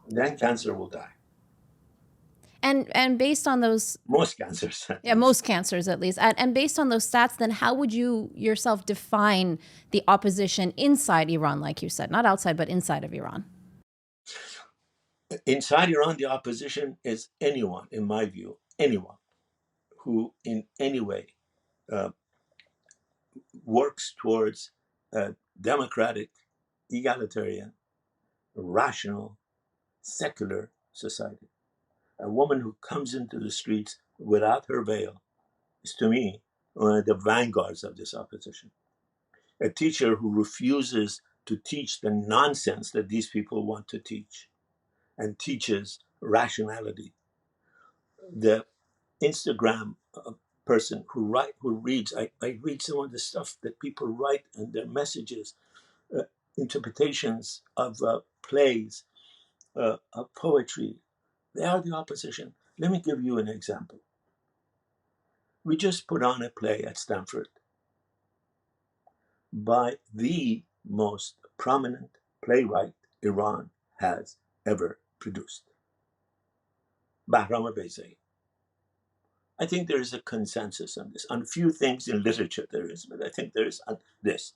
Then cancer will die. And based on those, Most cancers, at yeah, least. most cancers at least, and based on those stats, then how would you yourself define the opposition inside Iran, like you said, not outside, but inside of Iran? Inside Iran, the opposition is anyone, in my view, anyone who in any way uh, works towards a democratic, egalitarian, rational, secular society. A woman who comes into the streets without her veil is, to me, one of the vanguards of this opposition. A teacher who refuses to teach the nonsense that these people want to teach and teaches rationality. The Instagram person who reads, I read some of the stuff that people write and their messages, uh, interpretations of plays, of poetry. They are the opposition. Let me give you an example. We just put on a play at Stanford by the most prominent playwright Iran has ever produced, Bahram Beyzai. I think there is a consensus on this. On a few things in literature there is, but I think there is on this.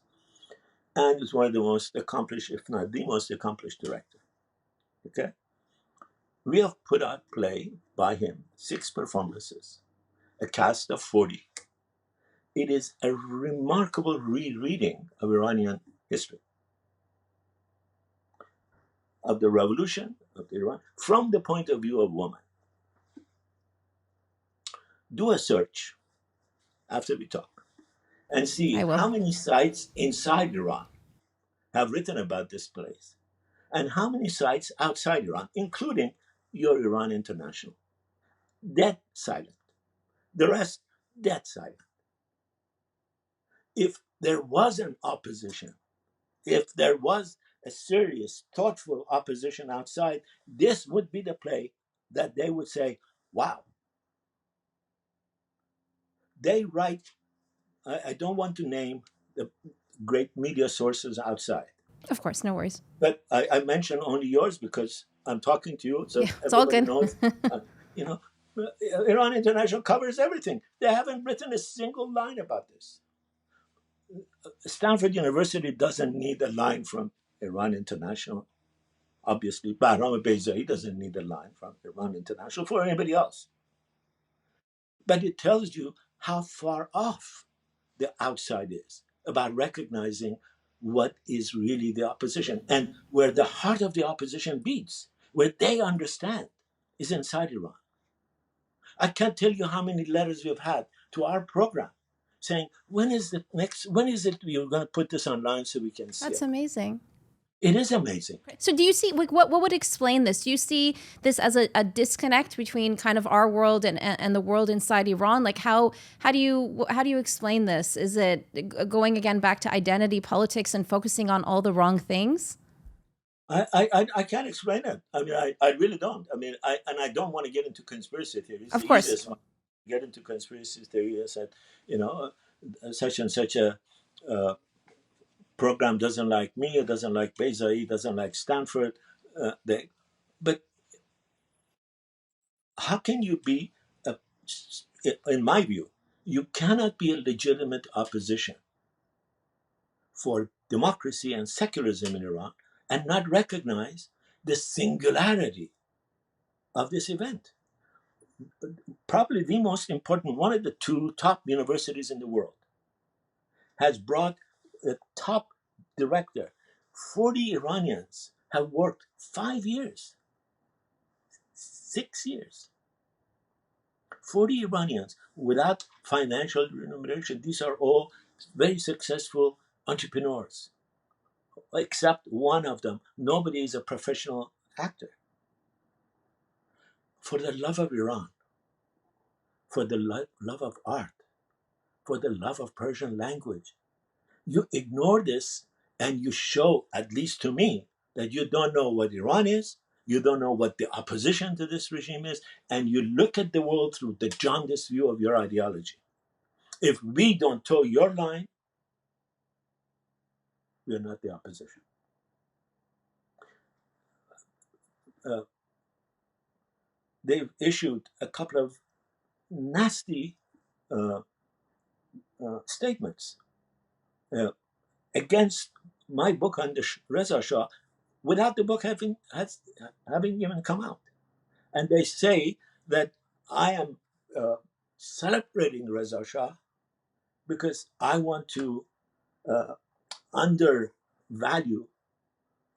And it's one of the most accomplished, if not the most accomplished director. Okay? We have put out a play by him, 6 performances, a cast of 40. It is a remarkable rereading of Iranian history, of the revolution of Iran, from the point of view of women. Do a search after we talk and see I will. how many sites inside Iran have written about this place and how many sites outside Iran, including your Iran International. Dead silent. The rest, dead silent. If there was an opposition, if there was a serious, thoughtful opposition outside, this would be the play that they would say, wow. They write, I don't want to name the great media sources outside. Of course, no worries. But I mention only yours because I'm talking to you, Yeah, so it's all everybody good. knows. You know, Iran International covers everything. They haven't written a single line about this. Stanford University doesn't need a line from Iran International. Obviously, Bahram Beyzai doesn't need a line from Iran International for anybody else. But it tells you how far off the outside is about recognizing what is really the opposition, and where the heart of the opposition beats, where they understand, is inside Iran. I can't tell you how many letters we've had to our program saying, when is it you're going to put this online so we can see That's it? amazing. It is amazing. So do you see, like, what would explain this? Do you see this as a disconnect between kind of our world and the world inside Iran? Like how do you explain this? Is it going again back to identity politics and focusing on all the wrong things? I can't explain it. I mean, I really don't. I mean, I don't want to get into conspiracy theories. Of The course. easiest one to get into conspiracy theory is that, you know, such and such a program doesn't like me, it doesn't like Bezai, doesn't like Stanford. But how can you be, a, in my view, you cannot be a legitimate opposition for democracy and secularism in Iran and not recognize the singularity of this event. Probably the most important, one of the two top universities in the world, has brought a top director. 40 Iranians have worked 5 years, 6 years. 40 Iranians without financial remuneration. These are all very successful entrepreneurs, except one of them. Nobody is a professional actor. For the love of Iran, for the love of art, for the love of Persian language, you ignore this and you show, at least to me, that you don't know what Iran is, you don't know what the opposition to this regime is, and you look at the world through the jaundiced view of your ideology. If we don't toe your line, we are not the opposition. Uh, they've issued a couple of nasty uh, statements uh, against my book on the Reza Shah without the book having even come out. And they say that I am celebrating Reza Shah because I want to uh, undervalue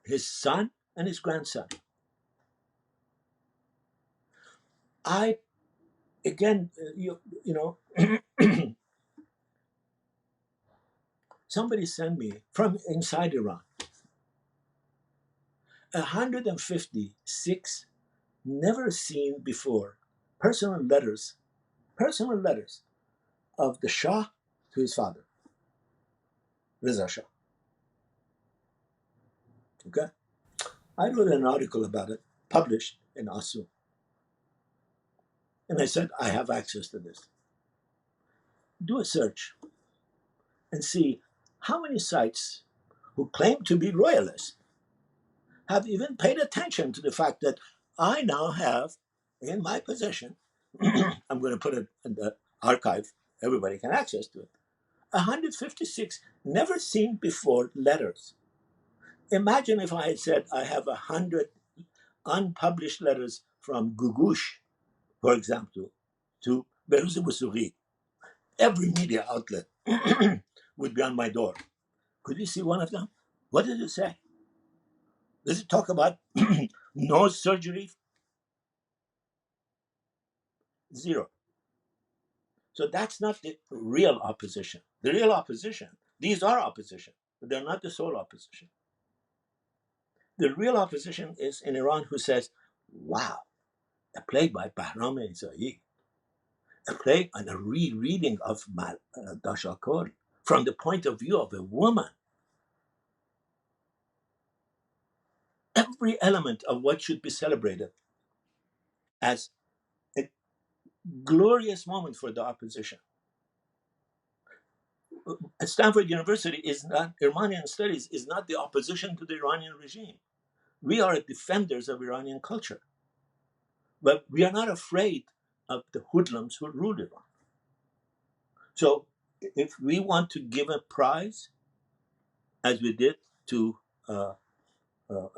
his son and his grandson. I again, you know, somebody sent me from inside Iran 156 never seen before personal letters of the Shah to his father, Reza Shah. Okay, I wrote an article about it, published in Asu, and I said I have access to this. Do a search and see how many sites who claim to be royalists have even paid attention to the fact that I now have in my possession, I'm going to put it in the archive, everybody can access to it, 156 never seen before letters. Imagine if I had said I have 100 unpublished letters from Gugush, for example, to Behrouz Boussouri. Every media outlet would be on my door. Could you see one of them? What does it say? Does it talk about nose surgery? Zero. So that's not the real opposition. The real opposition, these are opposition, but they're not the sole opposition. The real opposition is in Iran who says, wow, a play by Bahram Ezai, a play and a rereading of Dashakor from the point of view of a woman. Every element of what should be celebrated as a glorious moment for the opposition Stanford University is not, Iranian studies is not the opposition to the Iranian regime. We are defenders of Iranian culture, but we are not afraid of the hoodlums who rule Iran. So if we want to give a prize, as we did to uh, uh,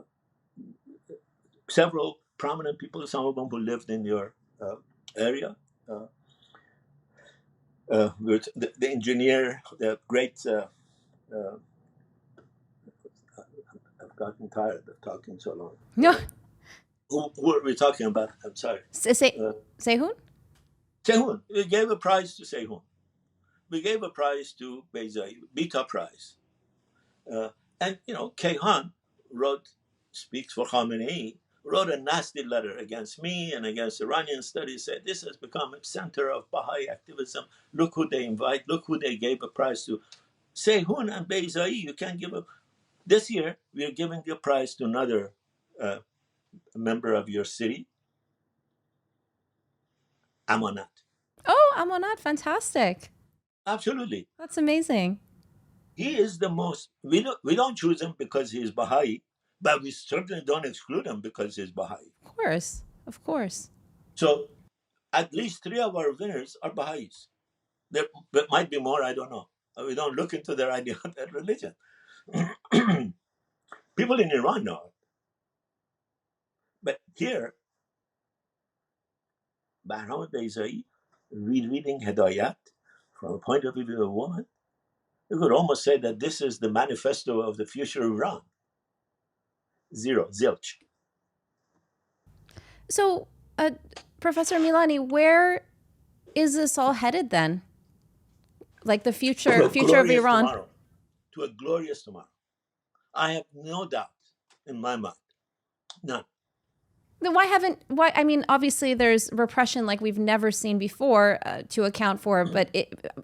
several prominent people, some of them who lived in your area, uh, the engineer, the great, I've gotten tired of talking so long. No. Who are we talking about? I'm sorry. Sehun? Sehun. We gave a prize to Sehun. We gave a prize to Beizai, Bita Prize. And, Kehan speaks for Khamenei, wrote a nasty letter against me and against Iranian studies, said this has become a center of Baha'i activism. Look who they invite, look who they gave a prize to. Sehun and Beizai, you can't give a... This year, we are giving the prize to another member of your city, Amanat. Oh, Amonat, fantastic. Absolutely. That's amazing. He is the most... We don't choose him because he's Baha'i, but we certainly don't exclude him because he's Baha'i. Of course. So at least 3 of our winners are Baha'is. There might be more, I don't know. We don't look into their idea of that religion. People in Iran know it. But here, Bahram Beizai, reading Hedayat from a point of view of a woman, you could almost say that this is the manifesto of the future Iran. Zero, zilch. So, Professor Milani, where is this all headed then? Like the future of Iran? Tomorrow. To a glorious tomorrow. I have no doubt in my mind. None. Then I mean, obviously there's repression like we've never seen before to account for, but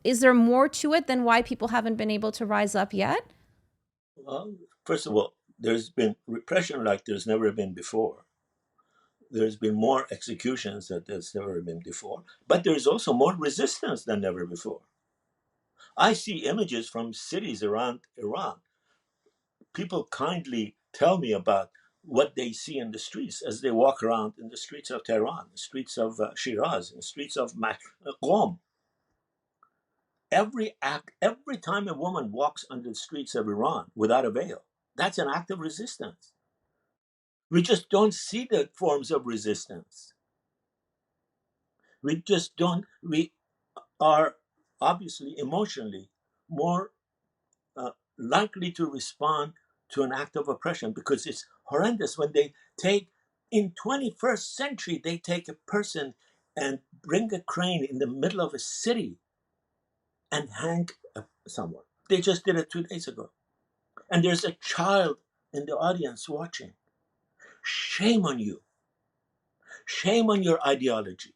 is there more to it than why people haven't been able to rise up yet? Well, first of all, there's been repression like there's never been before. There's been more executions than there's never been before, but there's also more resistance than ever before. I see images from cities around Iran. People kindly tell me about what they see in the streets as they walk around in the streets of Tehran, the streets of Shiraz, the streets of Qom. Every time a woman walks on the streets of Iran without a veil, that's an act of resistance. We just don't see the forms of resistance. We are obviously emotionally more likely to respond to an act of oppression because it's horrendous when they take, in 21st century, they take a person and bring a crane in the middle of a city and hang someone. They just did it 2 days ago. And there's a child in the audience watching. Shame on you. Shame on your ideology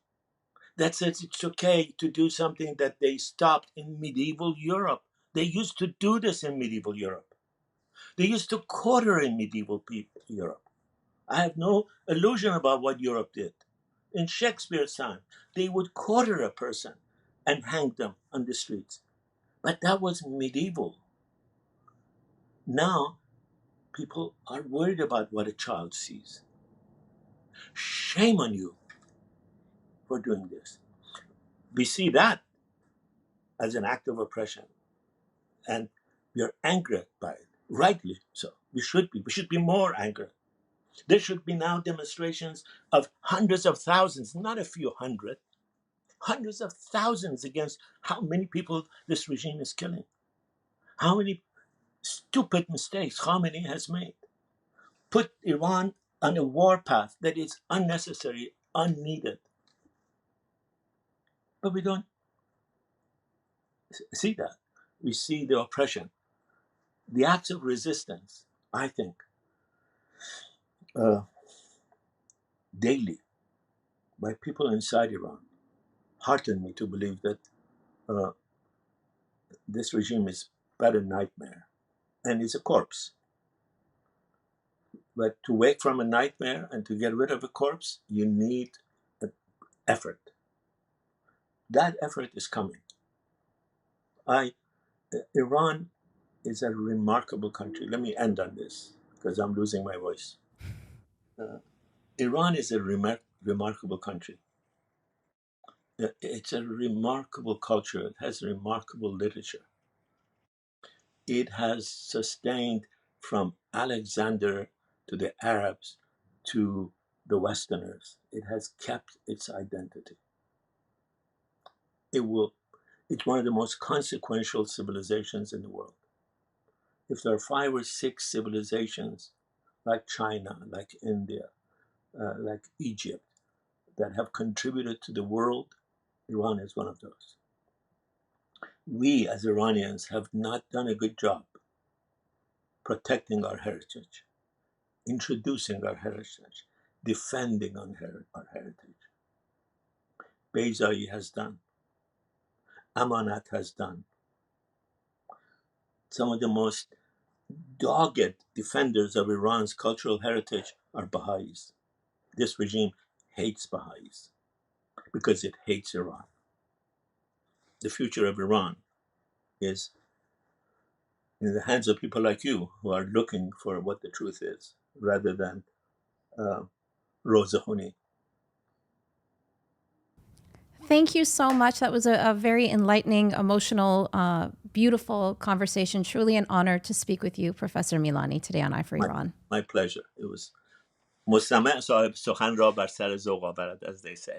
that says it's okay to do something that they stopped in medieval Europe. They used to do this in medieval Europe. They used to quarter in medieval Europe. I have no illusion about what Europe did. In Shakespeare's time, they would quarter a person and hang them on the streets. But that was medieval. Now, people are worried about what a child sees. Shame on you for doing this. We see that as an act of oppression, and we are angered by it, rightly so. We should be more angered. There should be now demonstrations of hundreds of thousands, not a few hundred, hundreds of thousands against how many people this regime is killing, how many stupid mistakes Khamenei has made, put Iran on a war path that is unnecessary, unneeded. But we don't see that. We see the oppression, the acts of resistance, I think, daily by people inside Iran hearten me to believe that this regime is but a nightmare and is a corpse. But to wake from a nightmare and to get rid of a corpse, you need an effort. That effort is coming. I Iran is a remarkable country. Let me end on this because I'm losing my voice. Iran is a remarkable country. It's a remarkable culture. It has remarkable literature. It has sustained from Alexander to the Arabs to the Westerners. It has kept its identity. It's one of the most consequential civilizations in the world. If there are 5 or 6 civilizations like China, like India, like Egypt, that have contributed to the world, Iran is one of those. We as Iranians have not done a good job protecting our heritage, introducing our heritage, defending our heritage. Beizai has done. Amanat has done. Some of the most dogged defenders of Iran's cultural heritage are Baha'is. This regime hates Baha'is because it hates Iran. The future of Iran is in the hands of people like you who are looking for what the truth is rather than Rosa Huni. Thank you so much. That was a very enlightening, emotional, beautiful conversation. Truly an honor to speak with you, Professor Milani, today on Eye for Iran. My pleasure. It was مستمع صاحب سخن را بر سر ذوق آورد, as they say.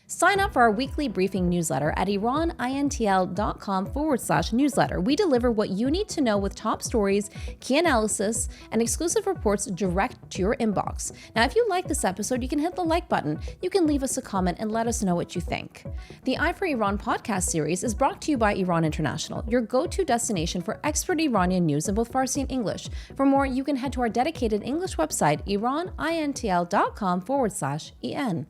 Sign up for our weekly briefing newsletter at iranintl.com/newsletter. We deliver what you need to know with top stories, key analysis, and exclusive reports direct to your inbox. Now, if you like this episode, you can hit the like button. You can leave us a comment and let us know what you think. The Eye for Iran podcast series is brought to you by Iran International, your go-to destination for expert Iranian news in both Farsi and English. For more, you can head to our dedicated English website, iranintl.com/en.